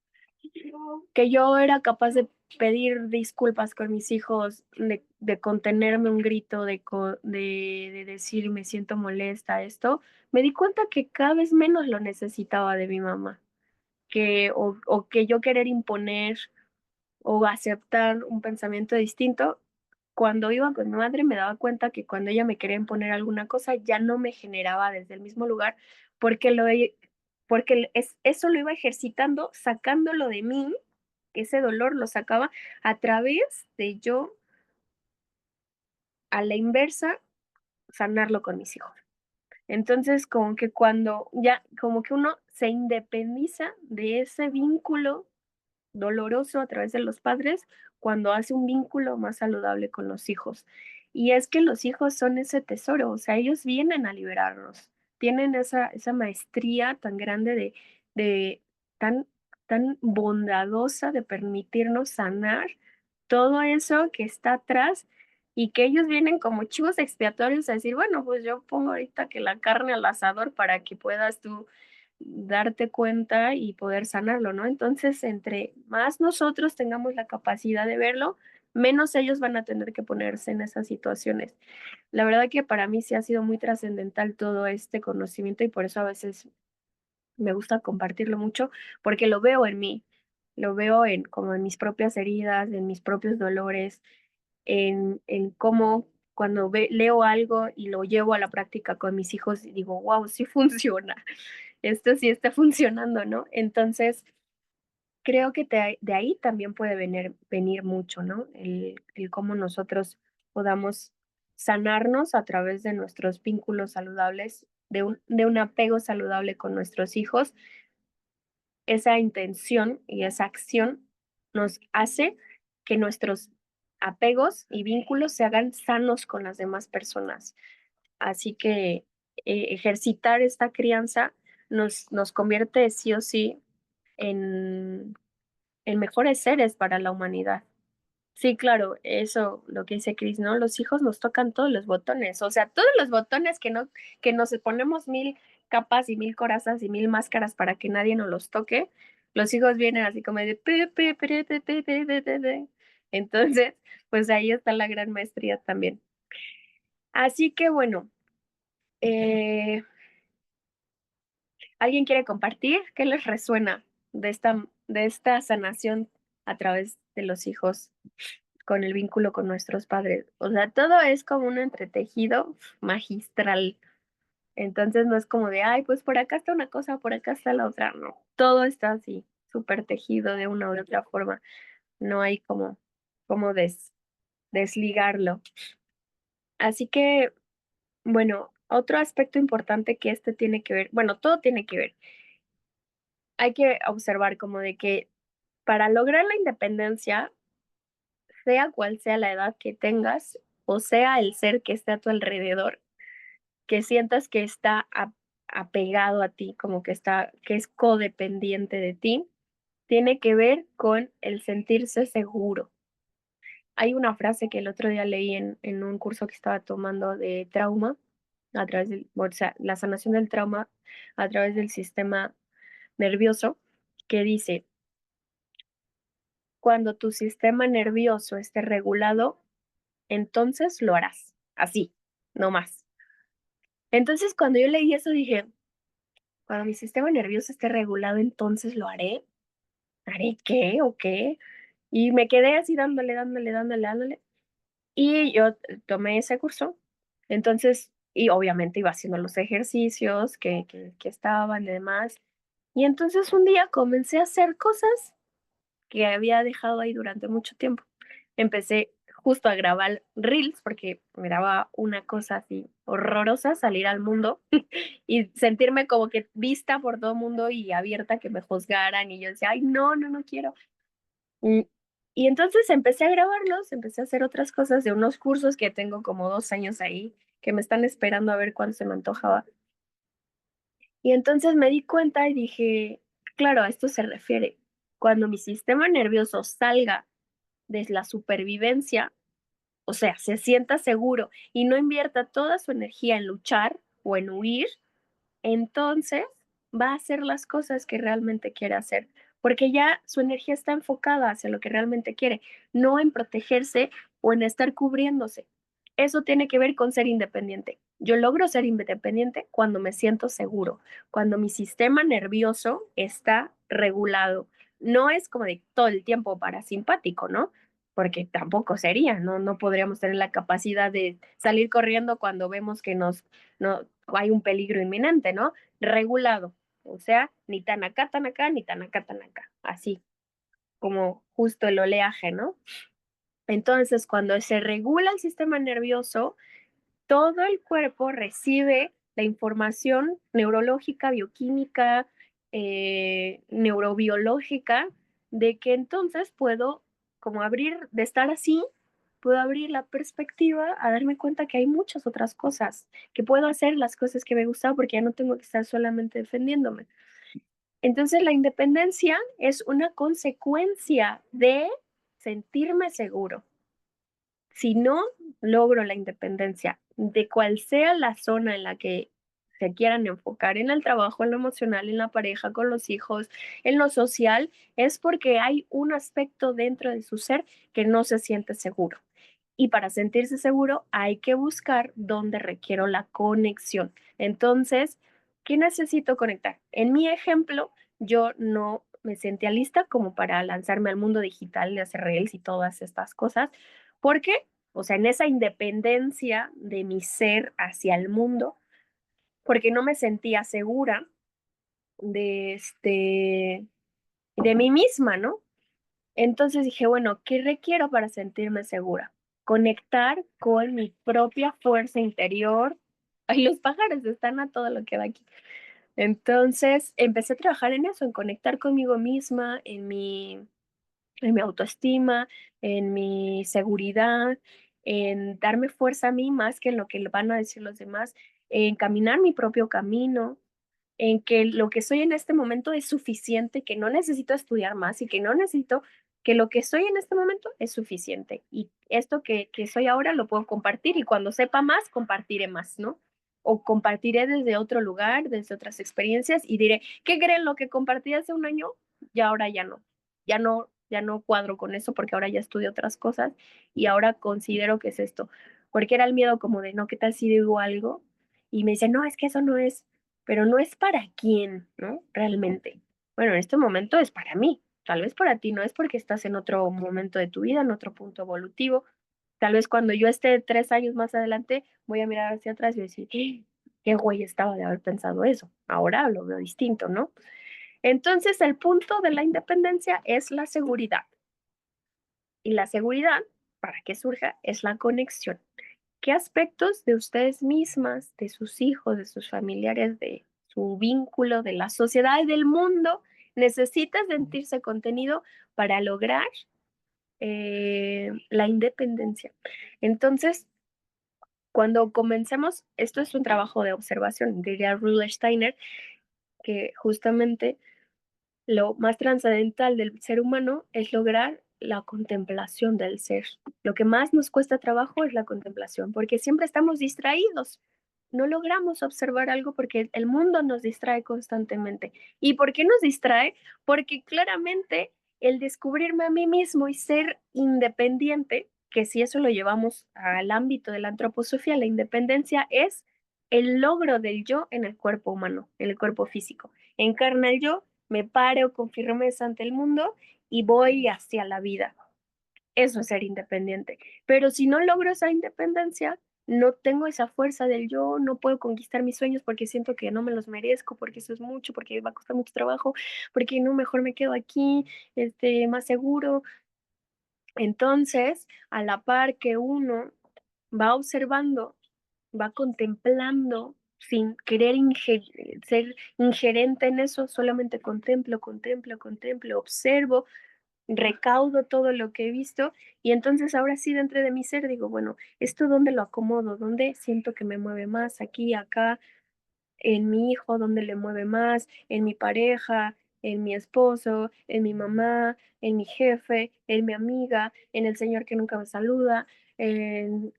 que yo era capaz de pedir disculpas con mis hijos, de contenerme un grito, de decir me siento molesta, esto, me di cuenta que cada vez menos lo necesitaba de mi mamá, o que yo querer imponer o aceptar un pensamiento distinto. Cuando iba con mi madre me daba cuenta que cuando ella me quería imponer alguna cosa ya no me generaba desde el mismo lugar porque eso lo iba ejercitando, sacándolo de mí, ese dolor lo sacaba a través de yo, a la inversa, sanarlo con mis hijos. Entonces, como que cuando ya, como que uno se independiza de ese vínculo doloroso a través de los padres cuando hace un vínculo más saludable con los hijos. Y es que los hijos son ese tesoro, o sea, ellos vienen a liberarnos, tienen esa maestría tan grande de tan, tan bondadosa de permitirnos sanar todo eso que está atrás y que ellos vienen como chivos expiatorios a decir, bueno, pues yo pongo ahorita que la carne al asador para que puedas tú darte cuenta y poder sanarlo, ¿no? Entonces, entre más nosotros tengamos la capacidad de verlo, menos ellos van a tener que ponerse en esas situaciones. La verdad que para mí sí ha sido muy trascendental todo este conocimiento y por eso a veces me gusta compartirlo mucho, porque lo veo en mí, lo veo como en mis propias heridas, en mis propios dolores, en cómo cuando leo algo y lo llevo a la práctica con mis hijos, digo, wow, sí funciona, esto sí está funcionando, ¿no? Entonces, creo que de ahí también puede venir mucho, ¿no? El cómo nosotros podamos sanarnos a través de nuestros vínculos saludables, de un apego saludable con nuestros hijos. Esa intención y esa acción nos hace que nuestros apegos y vínculos se hagan sanos con las demás personas. Así que ejercitar esta crianza nos convierte sí o sí en mejores seres para la humanidad. Sí, claro, eso, lo que dice Chris, ¿no? Los hijos nos tocan todos los botones, o sea, todos los botones que nos ponemos 1000 capas y 1000 corazas y 1000 máscaras para que nadie nos los toque, los hijos vienen así como de Entonces, pues ahí está la gran maestría también. Así que bueno, eh, ¿alguien quiere compartir? ¿Qué les resuena de esta sanación a través de los hijos con el vínculo con nuestros padres? O sea, todo es como un entretejido magistral. Entonces no es como de, ay, pues por acá está una cosa, por acá está la otra. No, todo está así, súper tejido de una u otra forma. No hay como desligarlo. Así que, bueno, otro aspecto importante que este tiene que ver, bueno, todo tiene que ver. Hay que observar como de que para lograr la independencia, sea cual sea la edad que tengas, o sea el ser que esté a tu alrededor, que sientas que está apegado a ti, como que es codependiente de ti, tiene que ver con el sentirse seguro. Hay una frase que el otro día leí en un curso que estaba tomando de trauma, a través o sea, la sanación del trauma a través del sistema nervioso, que dice, cuando tu sistema nervioso esté regulado, entonces lo harás. Así, no más. Entonces, cuando yo leí eso, dije, cuando mi sistema nervioso esté regulado, entonces lo haré. ¿Haré qué o qué? Y me quedé así dándole. Y yo tomé ese curso. Entonces, y obviamente iba haciendo los ejercicios que estaban y demás. Y entonces un día comencé a hacer cosas que había dejado ahí durante mucho tiempo. Empecé justo a grabar reels porque me daba una cosa así horrorosa salir al mundo y sentirme como que vista por todo el mundo y abierta a que me juzgaran y yo decía, ay, no quiero. Y, y entonces empecé a grabarlos, empecé a hacer otras cosas de unos cursos que tengo como 2 años ahí, que me están esperando a ver cuándo se me antojaba. Y entonces me di cuenta y dije, claro, a esto se refiere. Cuando mi sistema nervioso salga de la supervivencia, o sea, se sienta seguro y no invierta toda su energía en luchar o en huir, entonces va a hacer las cosas que realmente quiere hacer, porque ya su energía está enfocada hacia lo que realmente quiere, no en protegerse o en estar cubriéndose. Eso tiene que ver con ser independiente. Yo logro ser independiente cuando me siento seguro, cuando mi sistema nervioso está regulado. No es como de todo el tiempo parasimpático, ¿no? Porque tampoco sería, ¿no? No podríamos tener la capacidad de salir corriendo cuando vemos que no, hay un peligro inminente, ¿no? Regulado, o sea, ni tan acá, ni tan acá, así como justo el oleaje, ¿no? Entonces, cuando se regula el sistema nervioso, todo el cuerpo recibe la información neurológica, bioquímica, neurobiológica, de que entonces puedo, como abrir, de estar así, puedo abrir la perspectiva a darme cuenta que hay muchas otras cosas, que puedo hacer las cosas que me gustan porque ya no tengo que estar solamente defendiéndome. Entonces la independencia es una consecuencia de sentirme seguro. Si no logro la independencia de cual sea la zona en la que se quieran enfocar, en el trabajo, en lo emocional, en la pareja, con los hijos, en lo social, es porque hay un aspecto dentro de su ser que no se siente seguro. Y para sentirse seguro hay que buscar dónde requiero la conexión. Entonces, ¿qué necesito conectar? En mi ejemplo, yo no me sentía lista como para lanzarme al mundo digital de hacer reels y todas estas cosas. ¿Por qué? O sea, en esa independencia de mi ser hacia el mundo, porque no me sentía segura de mí misma, ¿no? Entonces dije, bueno, ¿qué requiero para sentirme segura? Conectar con mi propia fuerza interior. Ay, los pájaros están a todo lo que da aquí. Entonces empecé a trabajar en eso, en conectar conmigo misma, en mi autoestima, en mi seguridad, en darme fuerza a mí más que en lo que van a decir los demás, en caminar mi propio camino, en que lo que soy en este momento es suficiente, que no necesito estudiar más y que no necesito, que lo que soy en este momento es suficiente. Y esto que soy ahora lo puedo compartir y cuando sepa más, compartiré más, ¿no? O compartiré desde otro lugar, desde otras experiencias y diré, ¿qué creen? Lo que compartí hace un año, ya ahora ya no cuadro con eso porque ahora ya estudio otras cosas y ahora considero que es esto. Porque era el miedo como de, no, ¿qué tal si digo algo? Y me dicen, no, es que eso no es, pero no es para quién, ¿no? Realmente. Bueno, en este momento es para mí. Tal vez para ti no es porque estás en otro momento de tu vida, en otro punto evolutivo. Tal vez cuando yo esté 3 años más adelante, voy a mirar hacia atrás y decir, "¡Ah! Qué güey estaba de haber pensado eso. Ahora lo veo distinto, ¿no?" Entonces, el punto de la independencia es la seguridad. Y la seguridad, para que surja, es la conexión. ¿Qué aspectos de ustedes mismas, de sus hijos, de sus familiares, de su vínculo, de la sociedad y del mundo necesita sentirse contenido para lograr la independencia? Entonces, cuando comencemos, esto es un trabajo de observación, diría Rudolf Steiner, que justamente lo más trascendental del ser humano es lograr la contemplación del ser. Lo que más nos cuesta trabajo es la contemplación, porque siempre estamos distraídos. No logramos observar algo porque el mundo nos distrae constantemente. ¿Y por qué nos distrae? Porque claramente el descubrirme a mí mismo y ser independiente, que si eso lo llevamos al ámbito de la antroposofía, la independencia es el logro del yo en el cuerpo humano, en el cuerpo físico. Encarna el yo, me paro con firmeza ante el mundo y voy hacia la vida. Eso es ser independiente. Pero si no logro esa independencia, no tengo esa fuerza del yo, no puedo conquistar mis sueños porque siento que no me los merezco, porque eso es mucho, porque va a costar mucho trabajo, porque no, mejor me quedo aquí, más seguro. Entonces, a la par que uno va observando, va contemplando sin querer ser ingerente en eso, solamente contemplo, contemplo, contemplo, observo, recaudo todo lo que he visto y entonces ahora sí dentro de mi ser digo, bueno, ¿esto dónde lo acomodo? ¿Dónde siento que me mueve más? Aquí, acá, en mi hijo, dónde le mueve más, en mi pareja, en mi esposo, en mi mamá, en mi jefe, en mi amiga, en el señor que nunca me saluda, en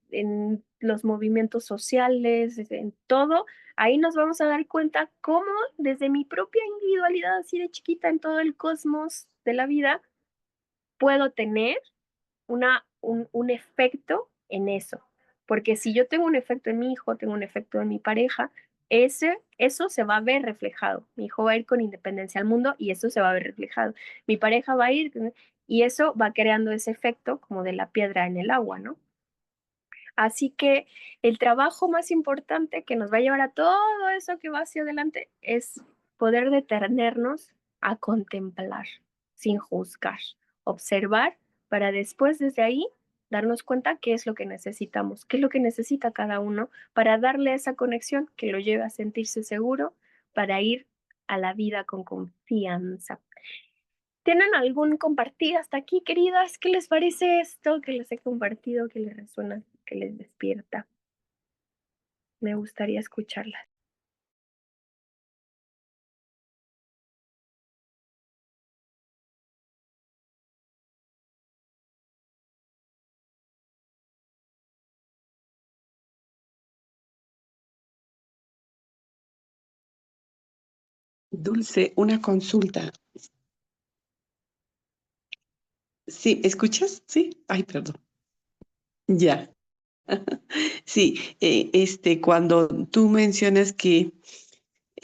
los movimientos sociales, en todo. Ahí nos vamos a dar cuenta cómo desde mi propia individualidad así de chiquita en todo el cosmos de la vida puedo tener un efecto en eso. Porque si yo tengo un efecto en mi hijo, tengo un efecto en mi pareja, eso se va a ver reflejado. Mi hijo va a ir con independencia al mundo y eso se va a ver reflejado. Mi pareja va a ir y eso va creando ese efecto como de la piedra en el agua, ¿no? Así que el trabajo más importante que nos va a llevar a todo eso que va hacia adelante es poder detenernos a contemplar sin juzgar, observar para después desde ahí darnos cuenta qué es lo que necesitamos, qué es lo que necesita cada uno para darle esa conexión que lo lleve a sentirse seguro para ir a la vida con confianza. ¿Tienen algún compartir hasta aquí, queridas? ¿Qué les parece esto que les he compartido, que les resuena, que les despierta? Me gustaría escucharlas. Dulce, una consulta. Sí, ¿escuchas? Sí. Ay, perdón. Ya. Sí, cuando tú mencionas que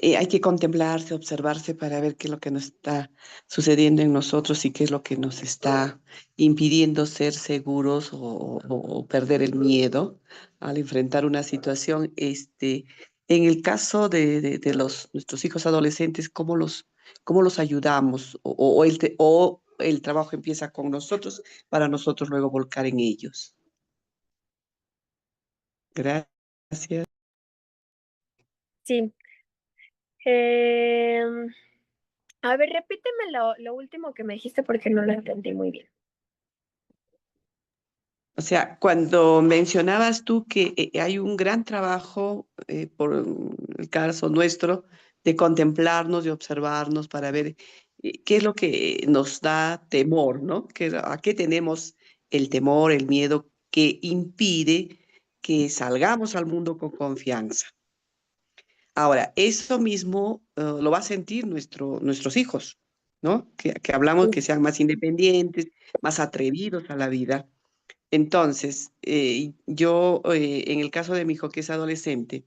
hay que contemplarse, observarse para ver qué es lo que nos está sucediendo en nosotros y qué es lo que nos está impidiendo ser seguros o perder el miedo al enfrentar una situación. En el caso de nuestros hijos adolescentes, cómo los ayudamos? O el trabajo empieza con nosotros para nosotros luego volcar en ellos. Gracias. Sí. Em, a ver, repíteme lo último que me dijiste porque no lo entendí muy bien. O sea, cuando mencionabas tú que hay un gran trabajo, por el caso nuestro, de contemplarnos, de observarnos para ver qué es lo que nos da temor, ¿no? ¿A qué tenemos el temor, el miedo que impide que salgamos al mundo con confianza? Ahora, eso mismo lo va a sentir nuestros hijos, ¿no? Que hablamos que sean más independientes, más atrevidos a la vida. Entonces, yo, en el caso de mi hijo que es adolescente,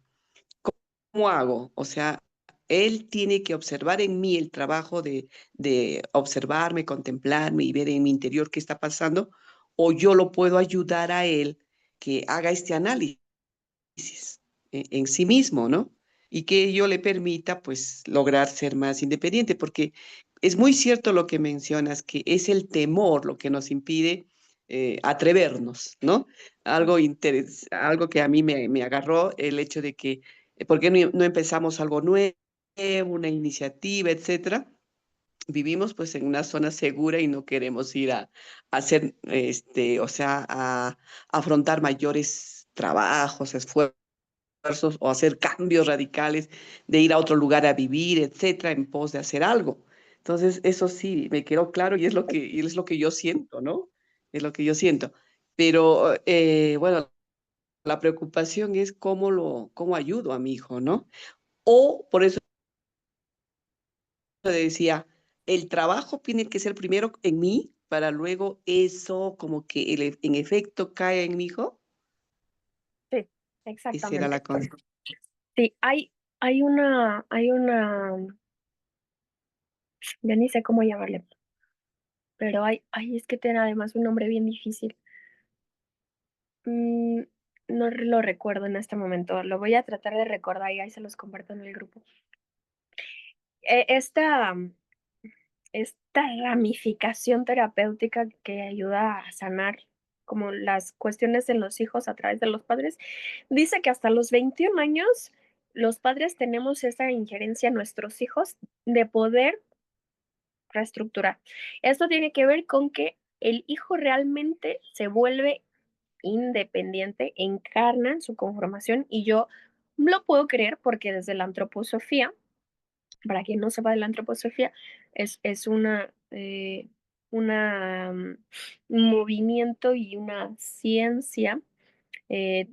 ¿cómo hago? O sea, él tiene que observar en mí el trabajo de observarme, contemplarme y ver en mi interior qué está pasando, o yo lo puedo ayudar a él que haga este análisis en sí mismo, ¿no? Y que ello le permita, pues, lograr ser más independiente, porque es muy cierto lo que mencionas, que es el temor lo que nos impide atrevernos, ¿no? Algo que a mí me agarró, el hecho de que, ¿por qué no empezamos algo nuevo, una iniciativa, etcétera? Vivimos pues en una zona segura y no queremos ir a hacer, o sea, a afrontar mayores trabajos, esfuerzos o hacer cambios radicales, de ir a otro lugar a vivir, etcétera, en pos de hacer algo. Entonces, eso sí, me quedó claro y es lo que yo siento, ¿no? Es lo que yo siento. Pero, bueno, la preocupación es cómo ayudo a mi hijo, ¿no? O por eso decía, el trabajo tiene que ser primero en mí para luego eso como que en efecto cae en mi hijo. Sí, Esa era la exactamente. cosa. Sí, hay una, ya ni sé cómo llamarle, pero es que tiene además un nombre bien difícil. Mm, no lo recuerdo en este momento, lo voy a tratar de recordar y ahí se los comparto en el grupo. Eh, esta, esta ramificación terapéutica que ayuda a sanar como las cuestiones en los hijos a través de los padres, dice que hasta los 21 años los padres tenemos esa injerencia en nuestros hijos de poder reestructurar. Esto tiene que ver con que el hijo realmente se vuelve independiente, encarna en su conformación y yo lo puedo creer porque desde la antroposofía, para quien no sepa de la antroposofía, es un movimiento y una ciencia, eh,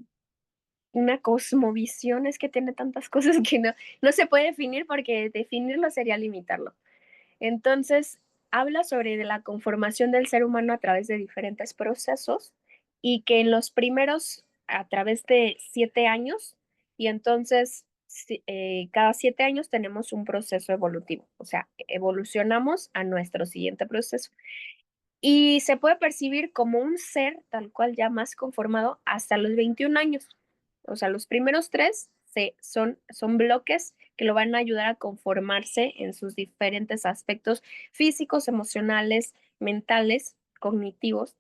una cosmovisión, es que tiene tantas cosas que no se puede definir porque definirlo sería limitarlo. Entonces, habla sobre de la conformación del ser humano a través de diferentes procesos y que en los primeros, a través de 7 años, y entonces cada 7 años tenemos un proceso evolutivo, o sea, evolucionamos a nuestro siguiente proceso. Y se puede percibir como un ser tal cual ya más conformado hasta los 21 años. O sea, los primeros tres son bloques que lo van a ayudar a conformarse en sus diferentes aspectos físicos, emocionales, mentales, cognitivos,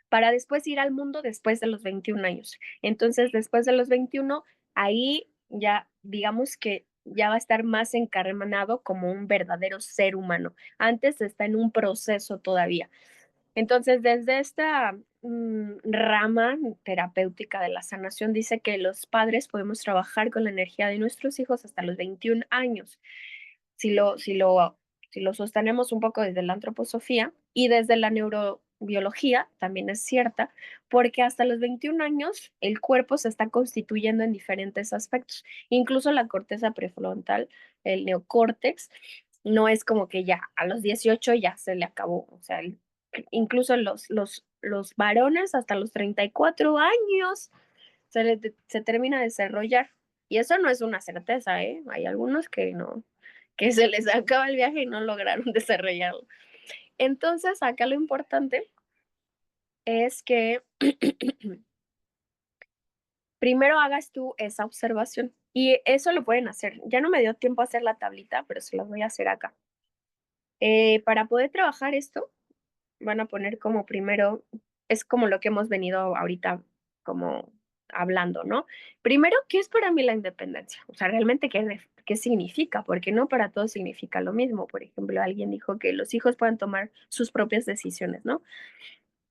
para después ir al mundo después de los 21 años. Entonces, después de los 21, ahí ya digamos que ya va a estar más encarnado como un verdadero ser humano. Antes está en un proceso todavía. Entonces, desde esta rama terapéutica de la sanación, dice que los padres podemos trabajar con la energía de nuestros hijos hasta los 21 años. Si lo, si lo, si lo sostenemos un poco desde la antroposofía y desde la neurobiología, también es cierta, porque hasta los 21 años el cuerpo se está constituyendo en diferentes aspectos, incluso la corteza prefrontal, el neocórtex, no es como que ya a los 18 ya se le acabó, o sea, incluso los varones hasta los 34 años se termina de desarrollar. Y eso no es una certeza, ¿eh? Hay algunos que no, que se les acaba el viaje y no lograron desarrollarlo. Entonces, acá lo importante es que primero hagas tú esa observación y eso lo pueden hacer. Ya no me dio tiempo a hacer la tablita, pero se las voy a hacer acá. Para poder trabajar esto, van a poner como primero, es como lo que hemos venido ahorita como hablando, ¿no? Primero, ¿qué es para mí la independencia? O sea, realmente, ¿qué significa? Porque no para todos significa lo mismo. Por ejemplo, alguien dijo que los hijos pueden tomar sus propias decisiones, ¿no?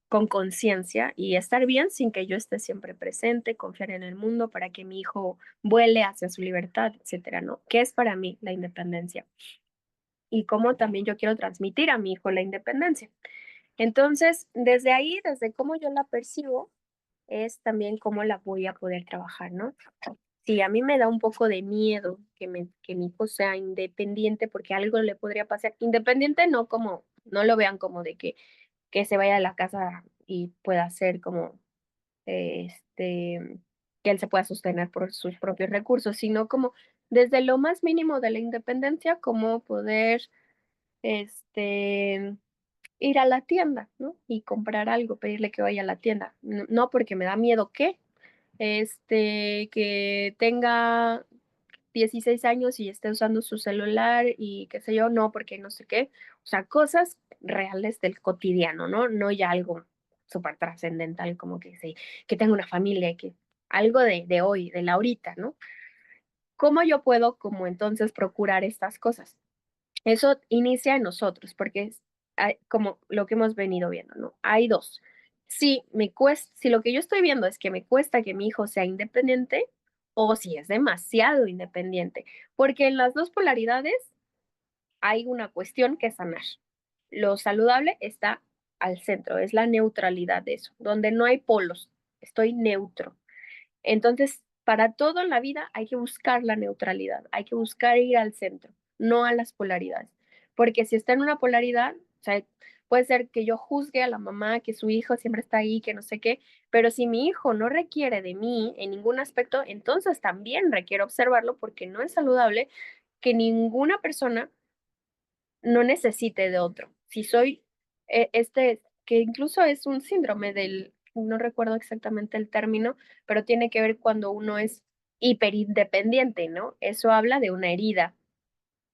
con conciencia y estar bien sin que yo esté siempre presente, confiar en el mundo para que mi hijo vuele hacia su libertad, etcétera, ¿no? ¿Qué es para mí la independencia? Y cómo también yo quiero transmitir a mi hijo la independencia. Entonces, desde ahí, desde cómo yo la percibo, es también cómo la voy a poder trabajar, ¿no? Sí, a mí me da un poco de miedo que mi hijo sea independiente porque algo le podría pasar. Independiente no como, no lo vean como de que se vaya a la casa y pueda ser como, este, que él se pueda sostener por sus propios recursos, sino como desde lo más mínimo de la independencia, como poder, este, ir a la tienda, ¿no? Y comprar algo, pedirle que vaya a la tienda. No porque me da miedo que tenga 16 años y esté usando su celular y qué sé yo, no, porque no sé qué. O sea, cosas reales del cotidiano, ¿no? No ya algo súper trascendental como que sí, que tenga una familia, que algo de hoy, de la ahorita, ¿no? ¿Cómo yo puedo como entonces procurar estas cosas? Eso inicia en nosotros, porque como lo que hemos venido viendo, ¿no? Hay dos. Si lo que yo estoy viendo es que me cuesta que mi hijo sea independiente o si es demasiado independiente, porque en las dos polaridades hay una cuestión que sanar. Lo saludable está al centro, es la neutralidad de eso, donde no hay polos, estoy neutro. Entonces, para todo en la vida hay que buscar la neutralidad, hay que buscar ir al centro, no a las polaridades. Porque si está en una polaridad, o sea, puede ser que yo juzgue a la mamá, que su hijo siempre está ahí, que no sé qué, pero si mi hijo no requiere de mí en ningún aspecto, entonces también requiero observarlo porque no es saludable que ninguna persona no necesite de otro. Si soy que incluso es un síndrome no recuerdo exactamente el término, pero tiene que ver cuando uno es hiperindependiente, ¿no? Eso habla de una herida,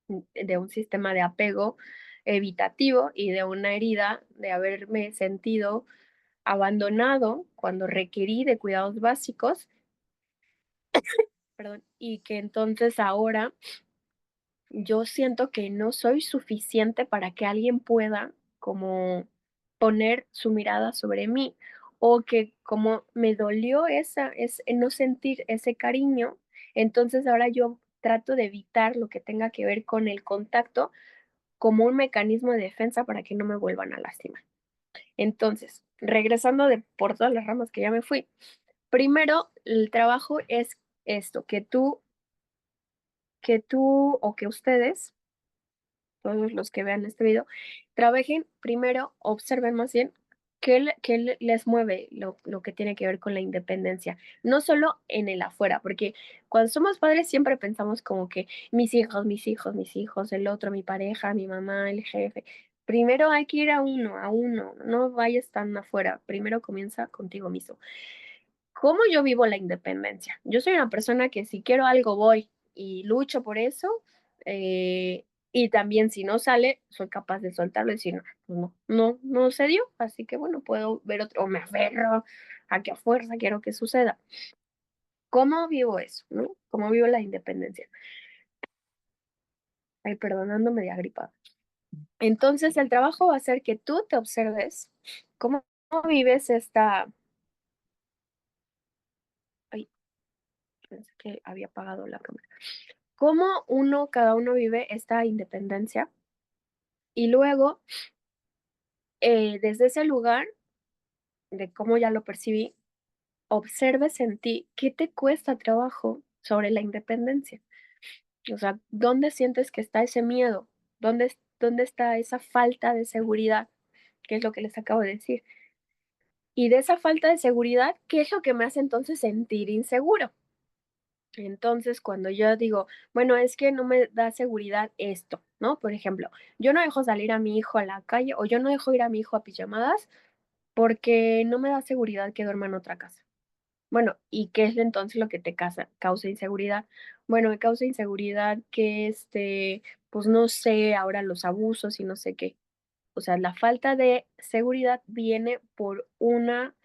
de un sistema de apego evitativo y de una herida de haberme sentido abandonado cuando requerí de cuidados básicos, perdón, y que entonces ahora yo siento que no soy suficiente para que alguien pueda como poner su mirada sobre mí o que como me dolió no sentir ese cariño, entonces ahora yo trato de evitar lo que tenga que ver con el contacto como un mecanismo de defensa para que no me vuelvan a lastimar. Entonces, regresando de por todas las ramas que ya me fui, primero el trabajo es esto, que tú o que ustedes todos los que vean este video, trabajen primero, observen más bien qué les mueve lo que tiene que ver con la independencia, no solo en el afuera, porque cuando somos padres siempre pensamos como que mis hijos, mis hijos, mis hijos, el otro, mi pareja, mi mamá, el jefe. Primero hay que ir a uno, no vayas tan afuera, primero comienza contigo mismo. ¿Cómo yo vivo la independencia? Yo soy una persona que si quiero algo voy y lucho por eso, y también si no sale, soy capaz de soltarlo y decir, no, pues no se dio, así que bueno, puedo ver otro, o me aferro a que a fuerza quiero que suceda. ¿Cómo vivo eso, no? ¿Cómo vivo la independencia? Ay, perdonándome de agripada. Entonces, el trabajo va a ser que tú te observes cómo vives ay, pensé que había apagado la cámara. Cómo cada uno vive esta independencia y luego, desde ese lugar de cómo ya lo percibí, observes en ti qué te cuesta trabajo sobre la independencia. O sea, ¿dónde sientes que está ese miedo? ¿Dónde está esa falta de seguridad? ¿Qué es lo que les acabo de decir? Y de esa falta de seguridad, ¿qué es lo que me hace entonces sentir inseguro? Entonces, cuando yo digo, bueno, es que no me da seguridad esto, ¿no? Por ejemplo, yo no dejo salir a mi hijo a la calle o yo no dejo ir a mi hijo a pijamadas porque no me da seguridad que duerma en otra casa. Bueno, ¿y qué es entonces lo que te causa inseguridad? Bueno, me causa inseguridad que pues no sé, ahora los abusos y no sé qué. O sea, la falta de seguridad viene por una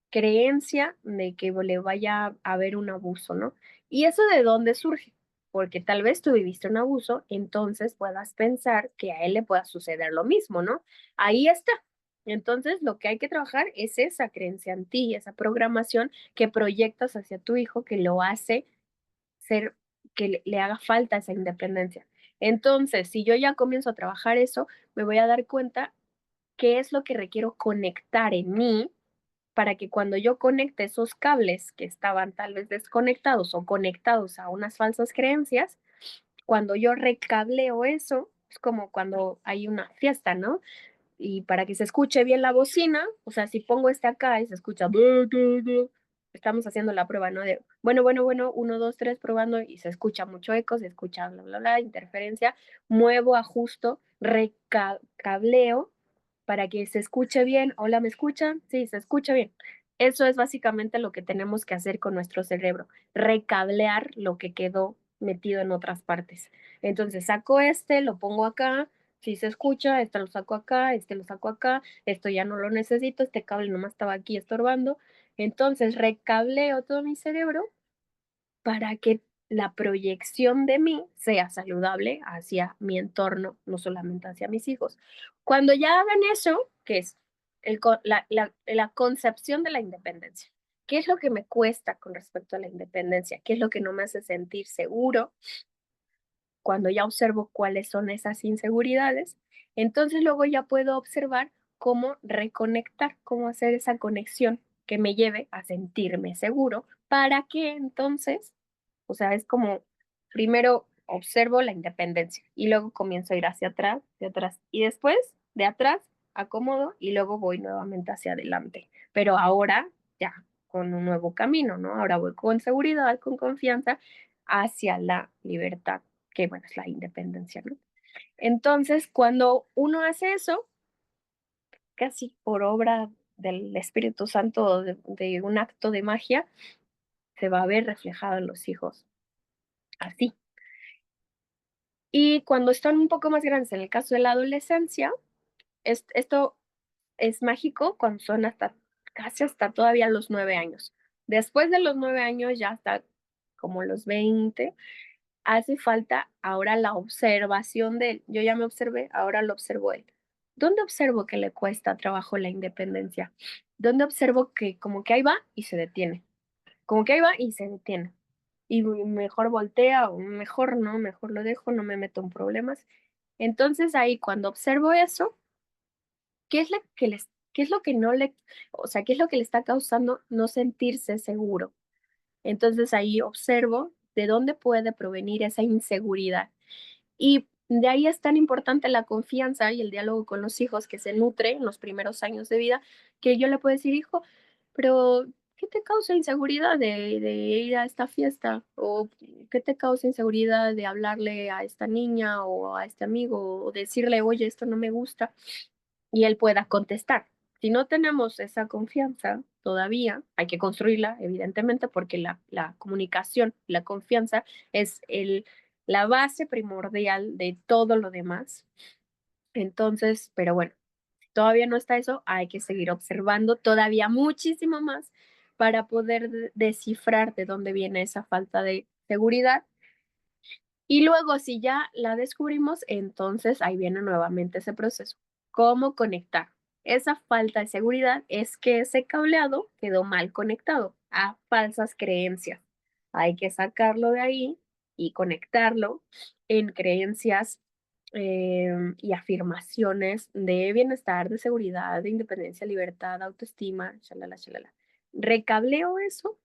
creencia de que le vaya a haber un abuso, ¿no? ¿Y eso de dónde surge? Porque tal vez tú viviste un abuso, entonces puedas pensar que a él le pueda suceder lo mismo, ¿no? Ahí está. Entonces, lo que hay que trabajar es esa creencia en ti, esa programación que proyectas hacia tu hijo que lo hace ser, que le haga falta esa independencia. Entonces, si yo ya comienzo a trabajar eso, me voy a dar cuenta qué es lo que requiero conectar en mí para que cuando yo conecte esos cables que estaban tal vez desconectados o conectados a unas falsas creencias, cuando yo recableo eso, es como cuando hay una fiesta, ¿no? Y para que se escuche bien la bocina, o sea, si pongo este acá y se escucha, estamos haciendo la prueba, ¿no? De, bueno, bueno, bueno, 1, 2, 3, probando y se escucha mucho eco, se escucha bla, bla, bla, interferencia, muevo, ajusto, recableo para que se escuche bien. Hola, ¿me escuchan? Sí, se escucha bien. Eso es básicamente lo que tenemos que hacer con nuestro cerebro, recablear lo que quedó metido en otras partes. Entonces saco este, lo pongo acá, si se escucha, este lo saco acá, este lo saco acá, esto ya no lo necesito, este cable nomás estaba aquí estorbando. Entonces recableo todo mi cerebro para que la proyección de mí sea saludable hacia mi entorno, no solamente hacia mis hijos. Cuando ya hagan eso, que es la concepción de la independencia, ¿qué es lo que me cuesta con respecto a la independencia? ¿Qué es lo que no me hace sentir seguro? Cuando ya observo cuáles son esas inseguridades, entonces luego ya puedo observar cómo reconectar, cómo hacer esa conexión que me lleve a sentirme seguro para que entonces, o sea, es como primero observo la independencia y luego comienzo a ir hacia atrás y después de atrás acomodo y luego voy nuevamente hacia adelante. Pero ahora ya con un nuevo camino, ¿no? Ahora voy con seguridad, con confianza hacia la libertad, que bueno, es la independencia, ¿no? Entonces, cuando uno hace eso, casi por obra del Espíritu Santo, de un acto de magia, se va a ver reflejado en los hijos, así. Y cuando están un poco más grandes, en el caso de la adolescencia, esto es mágico cuando son hasta casi hasta todavía los 9 años. Después de los 9 años, ya hasta como los 20, hace falta ahora la observación de él. Yo ya me observé, ahora lo observo él. ¿Dónde observo que le cuesta trabajo la independencia? ¿Dónde observo que como que ahí va y se detiene? Como que ahí va y se detiene. Y mejor voltea o mejor no, mejor lo dejo, no me meto en problemas. Entonces ahí cuando observo eso, qué es lo que no le, o sea, qué es lo que le está causando no sentirse seguro? Entonces ahí observo de dónde puede provenir esa inseguridad. Y de ahí es tan importante la confianza y el diálogo con los hijos que se nutre en los primeros años de vida, que yo le puedo decir, hijo, pero ¿qué te causa inseguridad de ir a esta fiesta? ¿O qué te causa inseguridad de hablarle a esta niña o a este amigo o decirle, oye, esto no me gusta? Y él pueda contestar. Si no tenemos esa confianza todavía, hay que construirla, evidentemente, porque la comunicación, la confianza es la base primordial de todo lo demás. Entonces, pero bueno, si todavía no está eso, hay que seguir observando todavía muchísimo más para poder descifrar de dónde viene esa falta de seguridad. Y luego, si ya la descubrimos, entonces ahí viene nuevamente ese proceso. ¿Cómo conectar? Esa falta de seguridad es que ese cableado quedó mal conectado a falsas creencias. Hay que sacarlo de ahí y conectarlo en creencias y afirmaciones de bienestar, de seguridad, de independencia, libertad, autoestima, shalala, shalala. Recableo eso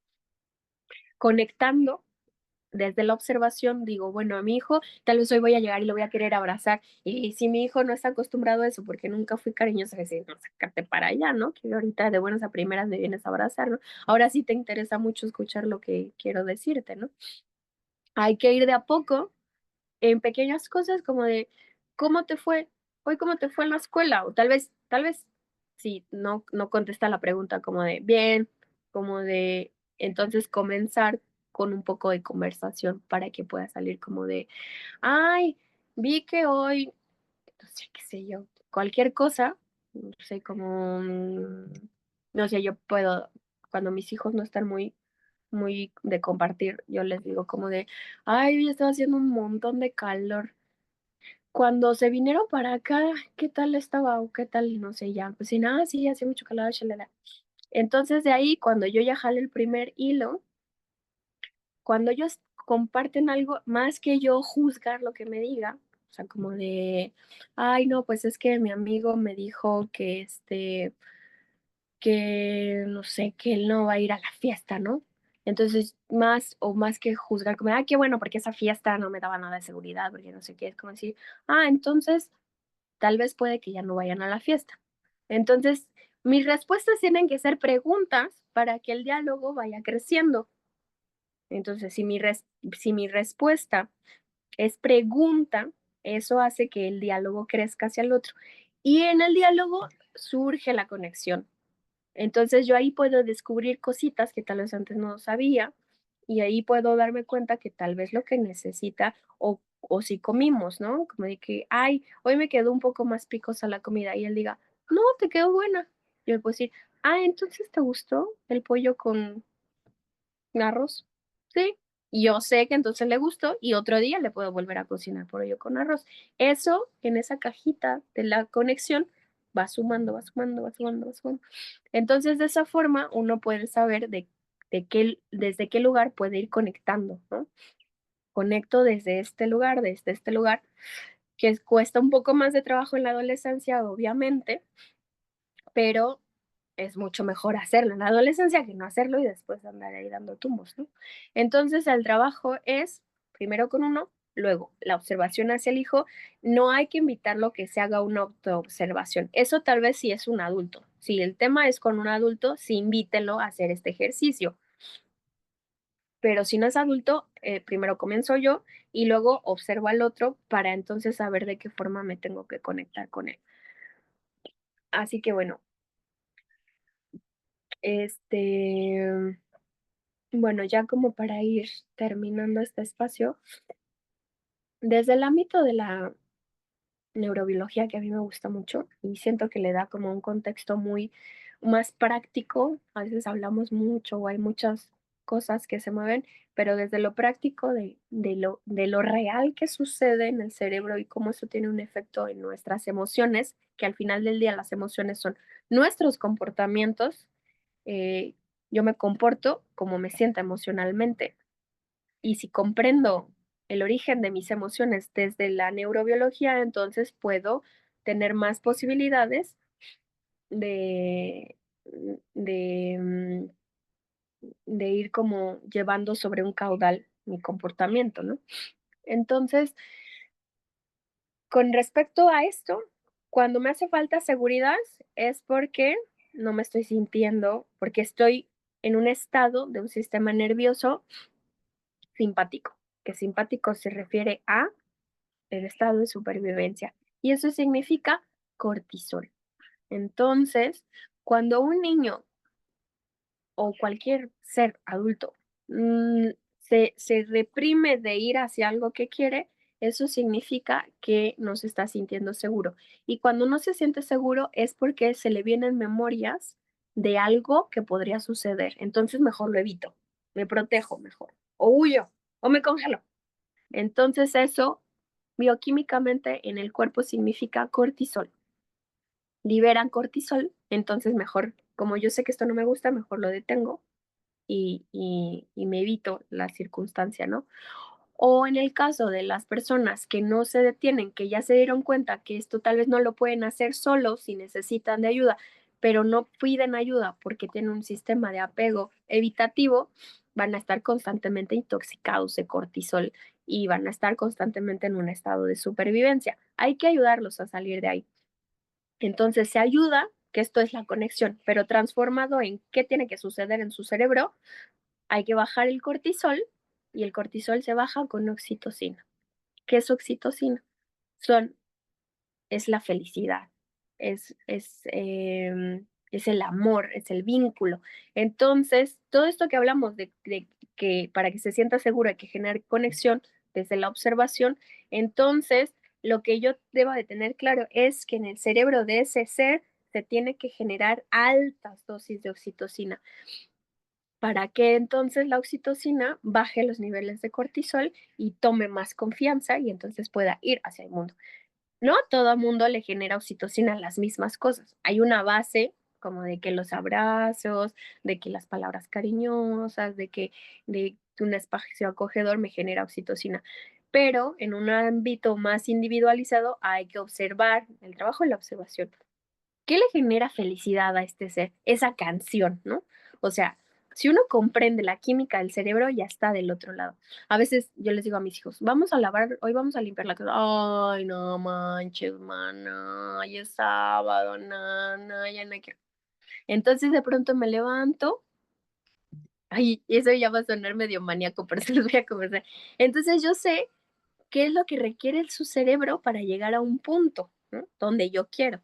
conectando desde la observación. Digo, bueno, a mi hijo tal vez hoy voy a llegar y lo voy a querer abrazar. Y si mi hijo no está acostumbrado a eso porque nunca fui cariñosa, decir, no, sácate para allá, ¿no? Que ahorita de buenas a primeras me vienes a abrazar, ¿no? Ahora sí te interesa mucho escuchar lo que quiero decirte, ¿no? Hay que ir de a poco en pequeñas cosas como de, ¿cómo te fue? Hoy, ¿cómo te fue en la escuela? O tal vez, si no contesta la pregunta como de, bien, como de, entonces comenzar con un poco de conversación para que pueda salir como de, ay, vi que hoy, no sé, qué sé yo, cualquier cosa, no sé, como, no sé, yo puedo, cuando mis hijos no están muy de compartir, yo les digo como de, ay, hoy está haciendo un montón de calor. cuando se vinieron para acá, ¿qué tal estaba o qué tal? No sé, ya, pues sí, nada, sí, hace mucho calor, shalala. Entonces de ahí, cuando yo ya jalé el primer hilo, cuando ellos comparten algo, más que yo juzgar lo que me diga, o sea, como de, ay, no, pues es que mi amigo me dijo que que no sé, que él no va a ir a la fiesta, ¿no? Entonces, más que juzgar, como, ah, qué bueno, porque esa fiesta no me daba nada de seguridad, porque no sé qué, es como decir, ah, entonces tal vez puede que ya no vayan a la fiesta. Entonces, mis respuestas tienen que ser preguntas para que el diálogo vaya creciendo. Entonces, si mi respuesta es pregunta, eso hace que el diálogo crezca hacia el otro. Y en el diálogo surge la conexión. Entonces yo ahí puedo descubrir cositas que tal vez antes no sabía y ahí puedo darme cuenta que tal vez lo que necesita o si comimos, ¿no? Como de que, ay, hoy me quedó un poco más picosa la comida y él diga, no, te quedó buena. Yo le puedo decir, ah, entonces ¿te gustó el pollo con arroz? Sí. Y yo sé que entonces le gustó y otro día le puedo volver a cocinar pollo con arroz. Eso en esa cajita de la conexión va sumando, va sumando, va sumando, va sumando. Entonces, de esa forma, uno puede saber desde qué lugar puede ir conectando, ¿no? Conecto desde este lugar, que cuesta un poco más de trabajo en la adolescencia, obviamente, pero es mucho mejor hacerlo en la adolescencia que no hacerlo y después andar ahí dando tumbos, ¿no? Entonces, el trabajo es primero con uno, luego la observación hacia el hijo. No hay que invitarlo a que se haga una autoobservación. Eso tal vez si es un adulto. Si el tema es con un adulto, sí invítelo a hacer este ejercicio. Pero si no es adulto, primero comienzo yo y luego observo al otro para entonces saber de qué forma me tengo que conectar con él. Así que bueno, este, bueno, ya como para ir terminando este espacio, desde el ámbito de la neurobiología, que a mí me gusta mucho y siento que le da como un contexto muy más práctico, a veces hablamos mucho o hay muchas cosas que se mueven, pero desde lo práctico de lo real que sucede en el cerebro y cómo eso tiene un efecto en nuestras emociones, que al final del día las emociones son nuestros comportamientos. eh, yo me comporto como me siento emocionalmente. Y si comprendo el origen de mis emociones desde la neurobiología, entonces puedo tener más posibilidades de, de, de ir como llevando sobre un caudal mi comportamiento, ¿no? Entonces, con respecto a esto, cuando me hace falta seguridad es porque no me estoy sintiendo, porque estoy en un estado de un sistema nervioso simpático, que simpático se refiere a el estado de supervivencia y eso significa cortisol. Entonces, cuando un niño o cualquier ser adulto se reprime de ir hacia algo que quiere, eso significa que no se está sintiendo seguro. Y cuando no se siente seguro es porque se le vienen memorias de algo que podría suceder. Entonces, mejor lo evito, me protejo mejor, o huyo, o me congelo. Entonces eso bioquímicamente en el cuerpo significa cortisol. Liberan cortisol, entonces mejor, como yo sé que esto no me gusta, mejor lo detengo y me evito la circunstancia, ¿no? O en el caso de las personas que no se detienen, que ya se dieron cuenta que esto tal vez no lo pueden hacer solos si necesitan de ayuda, pero no piden ayuda porque tienen un sistema de apego evitativo, van a estar constantemente intoxicados de cortisol y van a estar constantemente en un estado de supervivencia. Hay que ayudarlos a salir de ahí. Entonces se ayuda, que esto es la conexión, pero transformado en qué tiene que suceder en su cerebro, hay que bajar el cortisol y el cortisol se baja con oxitocina. ¿Qué es oxitocina? Son, es la felicidad, es el amor, es el vínculo. Entonces, todo esto que hablamos de que para que se sienta seguro hay que generar conexión desde la observación, entonces lo que yo debo de tener claro es que en el cerebro de ese ser se tiene que generar altas dosis de oxitocina para que entonces la oxitocina baje los niveles de cortisol y tome más confianza y entonces pueda ir hacia el mundo. No todo mundo le genera oxitocina las mismas cosas. Hay una base como de que los abrazos, de que las palabras cariñosas, de que un espacio acogedor me genera oxitocina. Pero en un ámbito más individualizado hay que observar el trabajo de la observación. ¿Qué le genera felicidad a este ser? Esa canción, ¿no? O sea, si uno comprende la química del cerebro, ya está del otro lado. A veces yo les digo a mis hijos, vamos a lavar, hoy vamos a limpiar la casa. Ay, no manches, mana, ya es sábado, nana, ya no quiero. Entonces de pronto me levanto. Ay, eso ya va a sonar medio maníaco, pero se los voy a conversar. Entonces yo sé qué es lo que requiere su cerebro para llegar a un punto, ¿no? Donde yo quiero.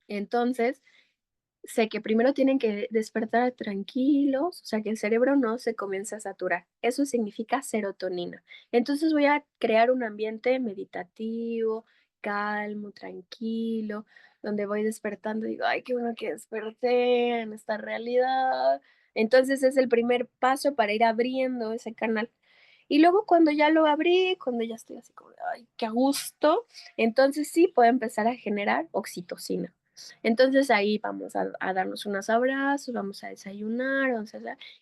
Entonces, sé que primero tienen que despertar tranquilos, o sea, que el cerebro no se comience a saturar. Eso significa serotonina. Entonces voy a crear un ambiente meditativo, calmo, tranquilo, donde voy despertando y digo, ay, qué bueno que desperté en esta realidad. Entonces es el primer paso para ir abriendo ese canal. Y luego cuando ya lo abrí, cuando ya estoy así como, ay, qué a gusto, entonces sí puedo empezar a generar oxitocina. Entonces ahí vamos a darnos unos abrazos, vamos a desayunar,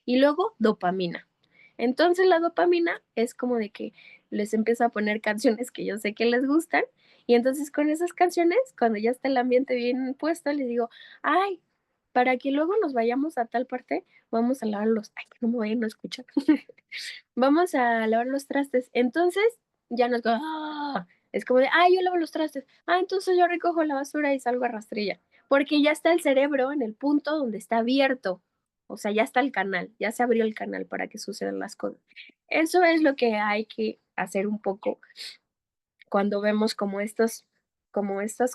y luego dopamina. Entonces la dopamina es como de que les empiezo a poner canciones que yo sé que les gustan y entonces con esas canciones, cuando ya está el ambiente bien puesto, les digo, ay, para que luego nos vayamos a tal parte, vamos a lavar ay, que no me vayan a escuchar. Vamos a lavar los trastes. Entonces, ya nos es como de, yo lavo los trastes. Entonces yo recojo la basura y salgo a rastrilla. Porque ya está el cerebro en el punto donde está abierto. O sea, ya está el canal, ya se abrió el canal para que sucedan las cosas. Eso es lo que hay que hacer un poco cuando vemos como estas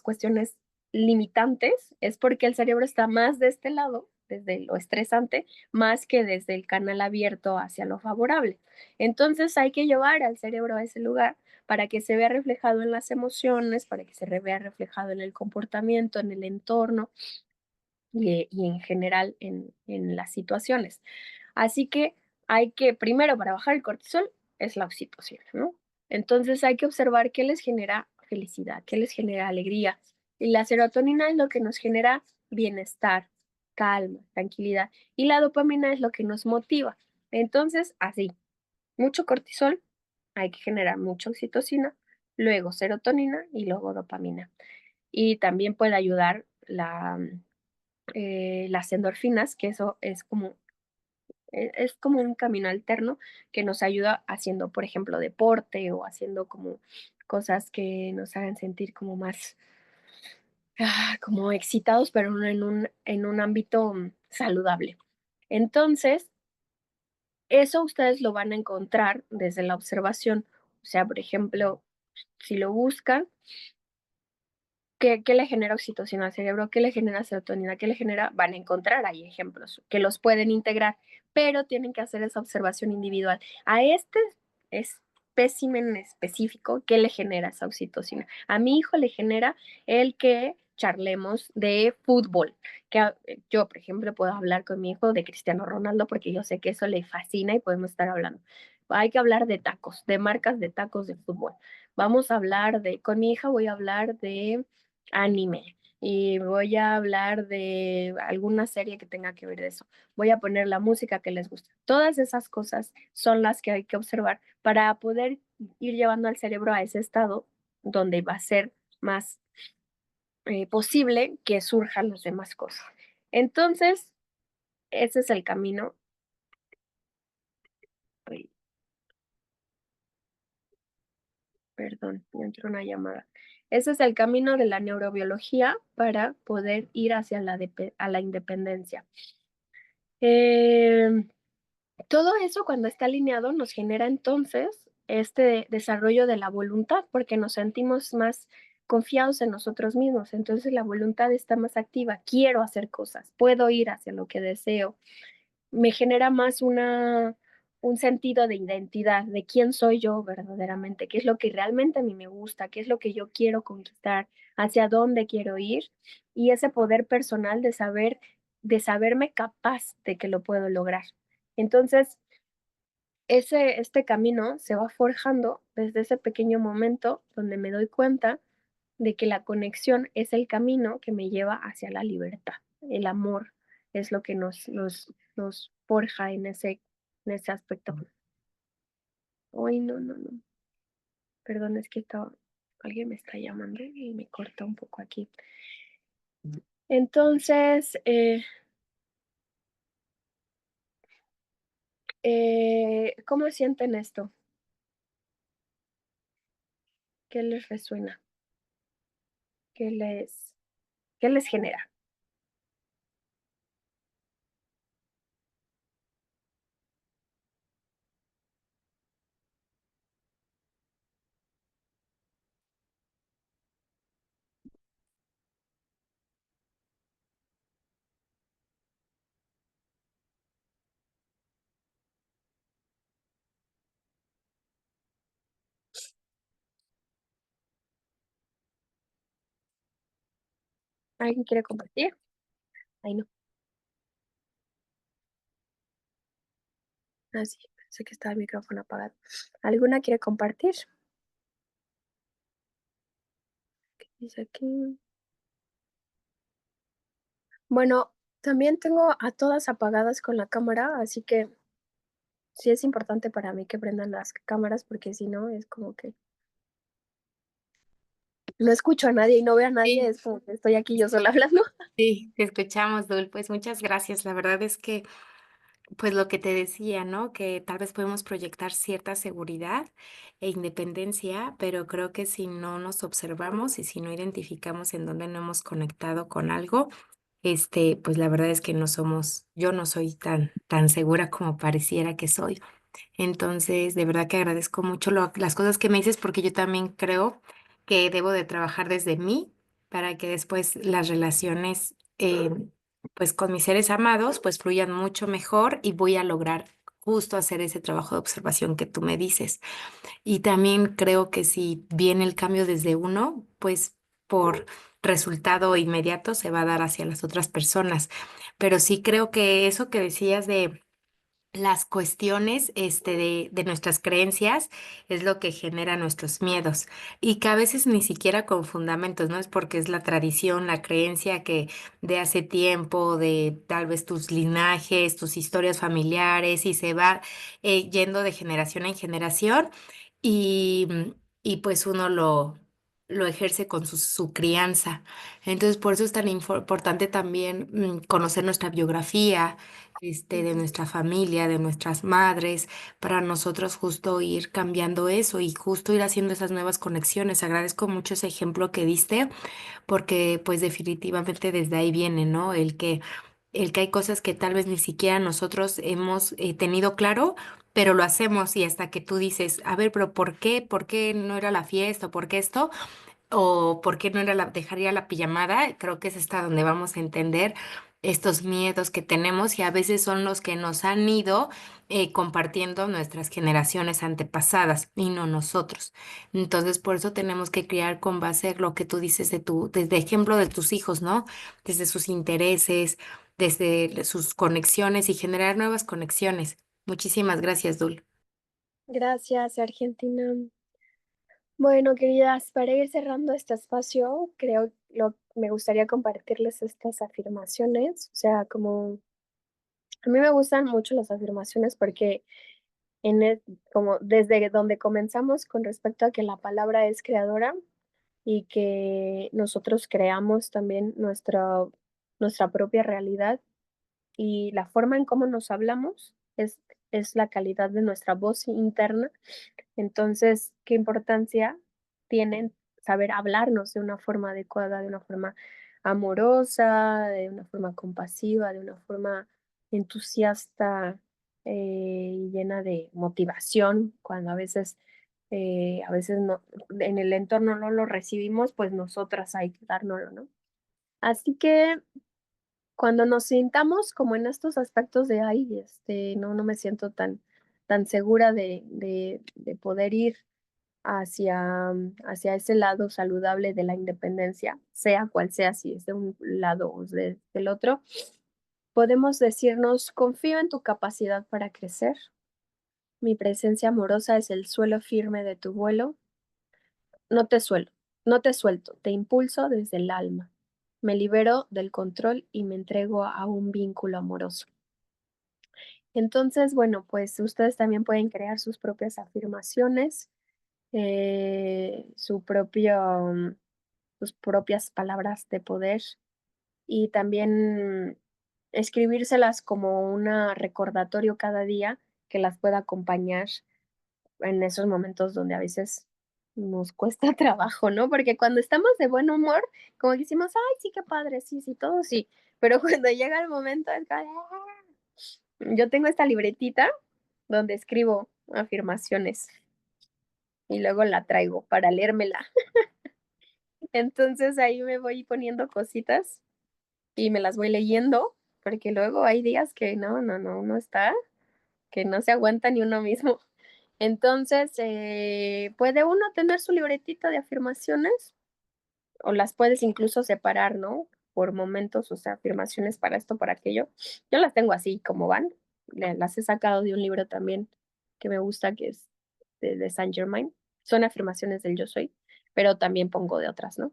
cuestiones limitantes, es porque el cerebro está más de este lado, desde lo estresante, más que desde el canal abierto hacia lo favorable. Entonces hay que llevar al cerebro a ese lugar para que se vea reflejado en las emociones, para que se vea reflejado en el comportamiento, en el entorno y en general en las situaciones. Así que hay que, primero, para bajar el cortisol, es la oxitocina, ¿no? Entonces hay que observar qué les genera felicidad, qué les genera alegría. Y la serotonina es lo que nos genera bienestar, calma, tranquilidad. Y la dopamina es lo que nos motiva. Entonces, así, mucho cortisol, hay que generar mucha oxitocina, luego serotonina y luego dopamina. Y también puede ayudar las endorfinas, que eso es como un camino alterno que nos ayuda haciendo, por ejemplo, deporte o haciendo como cosas que nos hagan sentir como más, como excitados, pero no en un ámbito saludable. Entonces, eso ustedes lo van a encontrar desde la observación. O sea, por ejemplo, si lo buscan, ¿qué le genera oxitocina al cerebro? ¿Qué le genera serotonina? ¿Qué le genera? Van a encontrar ahí ejemplos que los pueden integrar, pero tienen que hacer esa observación individual. A este espécimen específico, ¿qué le genera esa oxitocina? A mi hijo le genera el que charlemos de fútbol, yo, por ejemplo, puedo hablar con mi hijo de Cristiano Ronaldo porque yo sé que eso le fascina y podemos estar hablando. Hay que hablar de tacos, de marcas de tacos de fútbol. Vamos a hablar con mi hija voy a hablar de anime y voy a hablar de alguna serie que tenga que ver de eso. Voy a poner la música que les gusta. Todas esas cosas son las que hay que observar para poder ir llevando al cerebro a ese estado donde va a ser más posible que surjan las demás cosas. Entonces, ese es el camino. Ay, perdón, me entró una llamada. Ese es el camino de la neurobiología para poder ir hacia la independencia. Eh, Todo eso cuando está alineado nos genera entonces este desarrollo de la voluntad porque nos sentimos más confiados en nosotros mismos. Entonces la voluntad está más activa. Quiero hacer cosas, puedo ir hacia lo que deseo. Me genera más un sentido de identidad, de quién soy yo verdaderamente, qué es lo que realmente a mí me gusta, qué es lo que yo quiero conquistar, hacia dónde quiero ir y ese poder personal de saberme capaz de que lo puedo lograr. Entonces, este camino se va forjando desde ese pequeño momento donde me doy cuenta de que la conexión es el camino que me lleva hacia la libertad. El amor es lo que nos forja en ese aspecto. Ay, no, no, no. Perdón, es que alguien me está llamando y me corta un poco aquí. Entonces, ¿cómo sienten esto? ¿Qué les resuena? ¿Qué les genera? ¿Alguien quiere compartir? Ay, no. Ah, sí, pensé que estaba el micrófono apagado. ¿Alguna quiere compartir? ¿Qué dice aquí? Bueno, también tengo a todas apagadas con la cámara, así que sí es importante para mí que prendan las cámaras porque si no es como que no escucho a nadie y no veo a nadie, Sí, es como que estoy aquí yo sola hablando. sí, te escuchamos, Dul. Pues muchas gracias. La verdad es que, pues lo que te decía, ¿no? Que tal vez podemos proyectar cierta seguridad e independencia, pero creo que si no nos observamos y si no identificamos en dónde no hemos conectado con algo, pues la verdad es que yo no soy tan segura como pareciera que soy. Entonces, de verdad que agradezco mucho las cosas que me dices porque yo también creo que debo de trabajar desde mí para que después las relaciones, pues con mis seres amados, pues fluyan mucho mejor y voy a lograr justo hacer ese trabajo de observación que tú me dices. Y también creo que si viene el cambio desde uno, pues por resultado inmediato se va a dar hacia las otras personas. Pero sí creo que eso que decías de las cuestiones de nuestras creencias es lo que genera nuestros miedos y que a veces ni siquiera con fundamentos, ¿no? Es porque es la tradición, la creencia que de hace tiempo, de tal vez tus linajes, tus historias familiares y se va yendo de generación en generación y, y pues uno lo ejerce con su crianza. Entonces, por eso es tan importante también conocer nuestra biografía de nuestra familia, de nuestras madres, para nosotros justo ir cambiando eso y justo ir haciendo esas nuevas conexiones. Agradezco mucho ese ejemplo que diste, porque pues definitivamente desde ahí viene, ¿no? El que hay cosas que tal vez ni siquiera nosotros hemos tenido claro, pero lo hacemos y hasta que tú dices, a ver, pero ¿por qué? ¿Por qué no era la fiesta? ¿Por qué esto? O por qué no era dejaría la pijamada, creo que es hasta donde vamos a entender estos miedos que tenemos y a veces son los que nos han ido compartiendo nuestras generaciones antepasadas y no nosotros. Entonces, por eso tenemos que criar con base en lo que tú dices desde ejemplo de tus hijos, ¿no? Desde sus intereses, desde sus conexiones y generar nuevas conexiones. Muchísimas gracias, Dul. Gracias, Argentina. Bueno, queridas, para ir cerrando este espacio, me gustaría compartirles estas afirmaciones. O sea, como a mí me gustan mucho las afirmaciones porque como desde donde comenzamos con respecto a que la palabra es creadora y que nosotros creamos también nuestra propia realidad y la forma en cómo nos hablamos es la calidad de nuestra voz interna. Entonces, ¿qué importancia tienen saber hablarnos de una forma adecuada, de una forma amorosa, de una forma compasiva, de una forma entusiasta y llena de motivación, cuando a veces no, en el entorno no lo recibimos, pues nosotras hay que dárnoslo, ¿no? Así que cuando nos sintamos como en estos aspectos de, ay, no me siento tan segura de poder ir hacia ese lado saludable de la independencia, sea cual sea, si es de un lado o del otro, podemos decirnos, confío en tu capacidad para crecer, mi presencia amorosa es el suelo firme de tu vuelo, no te suelo, No te suelto, te impulso desde el alma. Me libero del control y me entrego a un vínculo amoroso. Entonces, bueno, pues ustedes también pueden crear sus propias afirmaciones, su propio, sus propias palabras de poder y también escribírselas como un recordatorio cada día que las pueda acompañar en esos momentos donde a veces nos cuesta trabajo, ¿no? Porque cuando estamos de buen humor, como que decimos, ay, sí, qué padre, sí, sí, todo sí, pero cuando llega el momento, es como, "Ah". Yo tengo esta libretita donde escribo afirmaciones y luego la traigo para leérmela. Entonces ahí me voy poniendo cositas y me las voy leyendo, porque luego hay días que no, uno está, que no se aguanta ni uno mismo. Entonces, puede uno tener su libretita de afirmaciones o las puedes incluso separar, ¿no? Por momentos, o sea, afirmaciones para esto, para aquello. Yo las tengo así como van. Las he sacado de un libro también que me gusta, que es de Saint Germain. Son afirmaciones del yo soy, pero también pongo de otras, ¿no?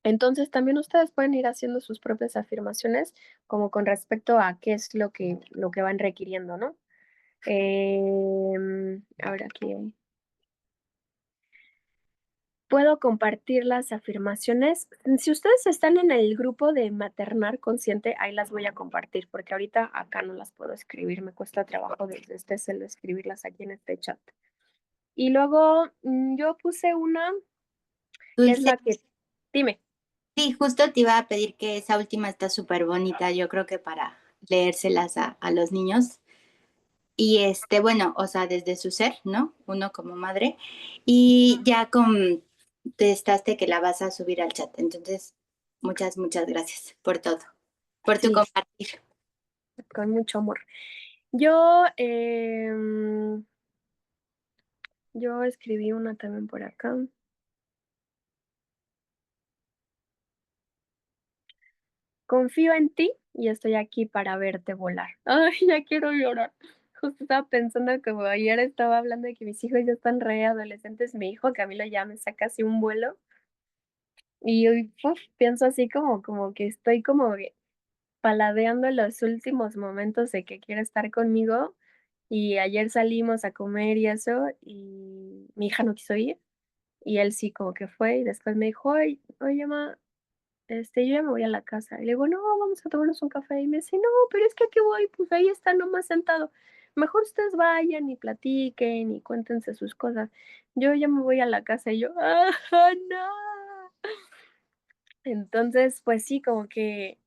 Entonces, también ustedes pueden ir haciendo sus propias afirmaciones como con respecto a qué es lo que van requiriendo, ¿no? Ahora aquí puedo compartir las afirmaciones. Si ustedes están en el grupo de Maternar Consciente, ahí las voy a compartir, porque ahorita acá no las puedo escribir, me cuesta trabajo desde este cel escribirlas aquí en este chat. Y luego yo puse una que es Dulce, la que, dime. sí, justo te iba a pedir que esa última está súper bonita, yo creo que para leérselas a los niños. Y bueno, o sea, desde su ser, ¿no? Uno como madre. Y ya contestaste que la vas a subir al chat. Entonces, muchas gracias por todo, por tu Sí, compartir. con mucho amor. Yo, yo escribí una también por acá. Confío en ti y estoy aquí para verte volar. Ay, ya quiero llorar. Justo estaba pensando que ayer estaba hablando de que mis hijos ya están re adolescentes. Mi hijo Camilo ya me saca así un vuelo y hoy pienso así como que estoy como que paladeando los últimos momentos de que quiere estar conmigo. Y ayer salimos a comer y eso y mi hija no quiso ir y él sí como que fue y después me dijo, oye, ma, yo ya me voy a la casa. Y le digo, no, vamos a tomarnos un café. Y me dice, no, pero es que aquí voy, pues ahí está nomás sentado. Mejor ustedes vayan y platiquen y cuéntense sus cosas. Yo ya me voy a la casa y yo, ah, no. Entonces, pues sí, como que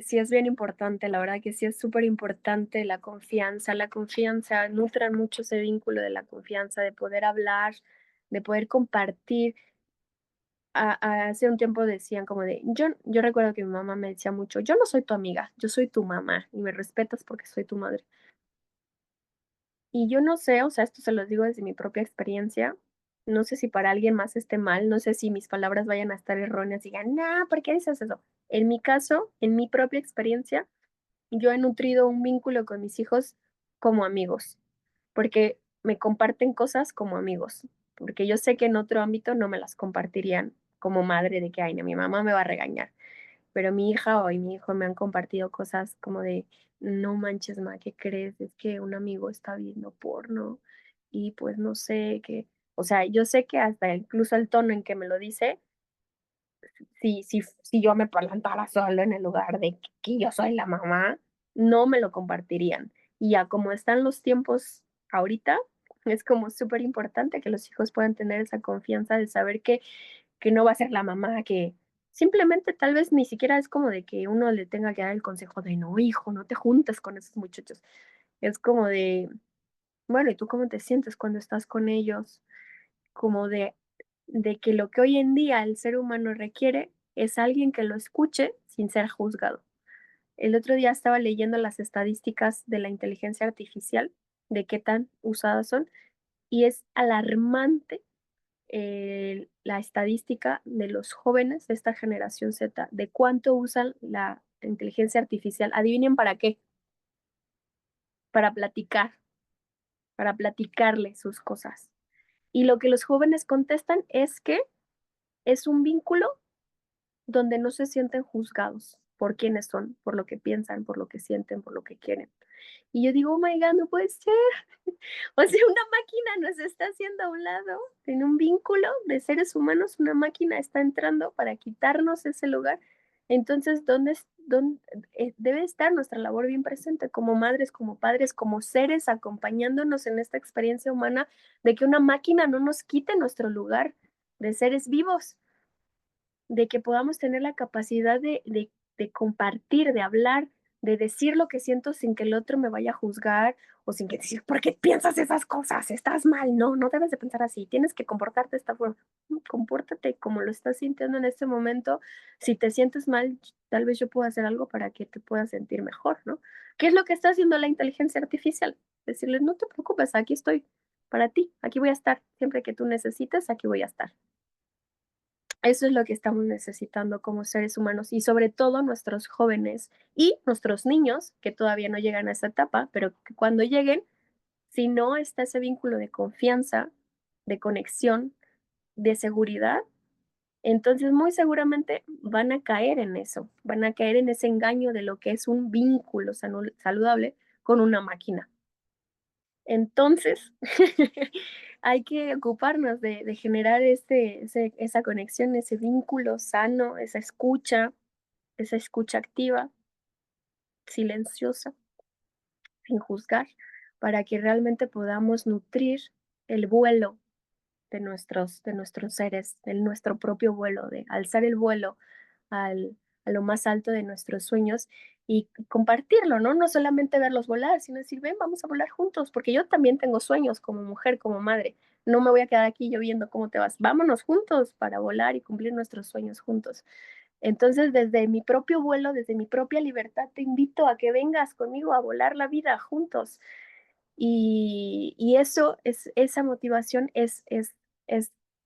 sí es bien importante, la verdad que sí es súper importante la confianza, nutran mucho ese vínculo de la confianza, de poder hablar, de poder compartir. Hace un tiempo decían como de, yo recuerdo que mi mamá me decía mucho, yo no soy tu amiga, yo soy tu mamá y me respetas porque soy tu madre. Y yo no sé, o sea, esto se los digo desde mi propia experiencia, no sé si para alguien más esté mal, no sé si mis palabras vayan a estar erróneas y digan, no, ¿por qué dices eso? En mi caso, en mi propia experiencia, yo he nutrido un vínculo con mis hijos como amigos, porque me comparten cosas como amigos, porque yo sé que en otro ámbito no me las compartirían como madre de que, ay, no, mi mamá me va a regañar, pero mi hija o mi hijo me han compartido cosas como de, no manches, ma, ¿qué crees? Es que un amigo está viendo porno y pues no sé qué, o sea, yo sé que hasta incluso el tono en que me lo dice, si yo me plantara solo en el lugar de que yo soy la mamá, no me lo compartirían. Y ya como están los tiempos ahorita, es como súper importante que los hijos puedan tener esa confianza de saber que no va a ser la mamá, que simplemente tal vez ni siquiera es como de que uno le tenga que dar el consejo de no, hijo, no te juntes con esos muchachos. Es como de, bueno, ¿y tú cómo te sientes cuando estás con ellos? Como de que lo que hoy en día el ser humano requiere es alguien que lo escuche sin ser juzgado. El otro día estaba leyendo las estadísticas de la inteligencia artificial, de qué tan usadas son, y es alarmante la estadística de los jóvenes de esta generación Z, de cuánto usan la inteligencia artificial. Adivinen para qué, para platicar, para platicarle sus cosas. Y lo que los jóvenes contestan es que es un vínculo donde no se sienten juzgados por quiénes son, por lo que piensan, por lo que sienten, por lo que quieren. Y yo digo, oh my God, no puede ser. O sea, una máquina nos está haciendo a un lado en un vínculo de seres humanos, una máquina está entrando para quitarnos ese lugar. Entonces, ¿dónde debe estar nuestra labor bien presente como madres, como padres, como seres acompañándonos en esta experiencia humana de que una máquina no nos quite nuestro lugar de seres vivos, de que podamos tener la capacidad de compartir, de hablar, de decir lo que siento sin que el otro me vaya a juzgar o sin que decir, ¿por qué piensas esas cosas? Estás mal, no, no debes de pensar así, tienes que comportarte de esta forma. Compórtate como lo estás sintiendo en este momento. Si te sientes mal, tal vez yo pueda hacer algo para que te puedas sentir mejor, ¿no? ¿Qué es lo que está haciendo la inteligencia artificial? Decirles, no te preocupes, aquí estoy para ti, aquí voy a estar, siempre que tú necesites, aquí voy a estar. Eso es lo que estamos necesitando como seres humanos y sobre todo nuestros jóvenes y nuestros niños que todavía no llegan a esa etapa, pero que cuando lleguen, si no está ese vínculo de confianza, de conexión, de seguridad, entonces muy seguramente van a caer en eso, van a caer en ese engaño de lo que es un vínculo saludable con una máquina. Entonces, hay que ocuparnos de generar esa conexión, ese vínculo sano, esa escucha activa, silenciosa, sin juzgar, para que realmente podamos nutrir el vuelo de nuestros seres, de nuestro propio vuelo, de alzar el vuelo a lo más alto de nuestros sueños y compartirlo, ¿no? No solamente verlos volar, sino decir, ven, vamos a volar juntos, porque yo también tengo sueños como mujer, como madre. No me voy a quedar aquí yo viendo cómo te vas. Vámonos juntos para volar y cumplir nuestros sueños juntos. Entonces, desde mi propio vuelo, desde mi propia libertad, te invito a que vengas conmigo a volar la vida juntos. Y eso esa motivación es,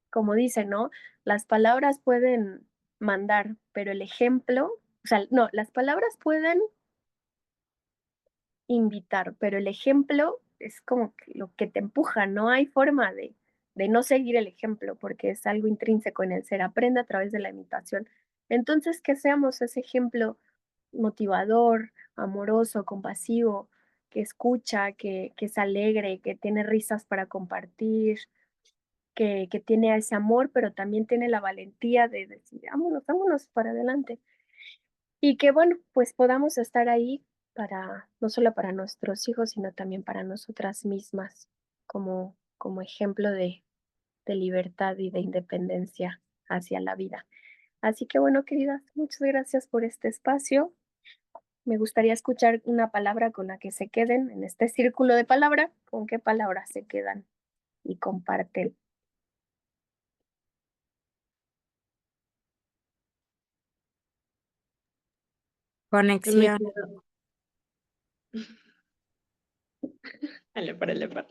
como dicen, ¿no? Las palabras pueden mandar, pero el ejemplo, o sea, no, las palabras pueden invitar, pero el ejemplo es como que lo que te empuja, no hay forma de no seguir el ejemplo, porque es algo intrínseco en el ser, aprende a través de la imitación. Entonces, que seamos ese ejemplo motivador, amoroso, compasivo, que escucha, que es alegre, que tiene risas para compartir, que tiene ese amor, pero también tiene la valentía de decir, vámonos, vámonos para adelante. Y que bueno, pues podamos estar ahí para, no solo para nuestros hijos, sino también para nosotras mismas, como ejemplo de libertad y de independencia hacia la vida. Así que bueno, queridas, muchas gracias por este espacio. Me gustaría escuchar una palabra con la que se queden en este círculo de palabra. ¿Con qué palabras se quedan y comparten? Yo me Conexión. quedo. Para.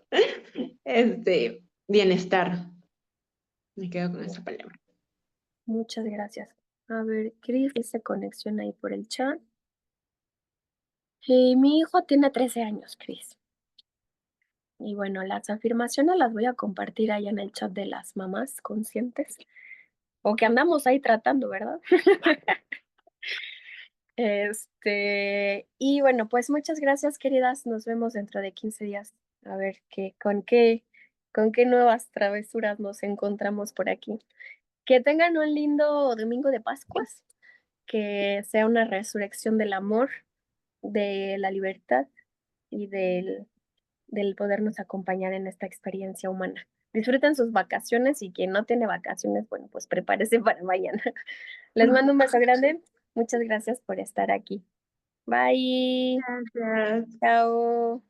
Bienestar. Me quedo con esa palabra. Muchas gracias. A ver, Cris, dice conexión ahí por el chat. Mi hijo tiene 13 años, Cris. Y bueno, las afirmaciones las voy a compartir allá en el chat de las mamás conscientes. O que andamos ahí tratando, ¿verdad? Y bueno, pues muchas gracias, queridas. Nos vemos dentro de 15 días. A ver con qué nuevas travesuras nos encontramos por aquí. Que tengan un lindo domingo de Pascuas, que sea una resurrección del amor, de la libertad y del podernos acompañar en esta experiencia humana. Disfruten sus vacaciones y quien no tiene vacaciones, bueno, pues prepárese para mañana. Les mando un beso grande. Muchas gracias por estar aquí. Bye. Gracias. Chao.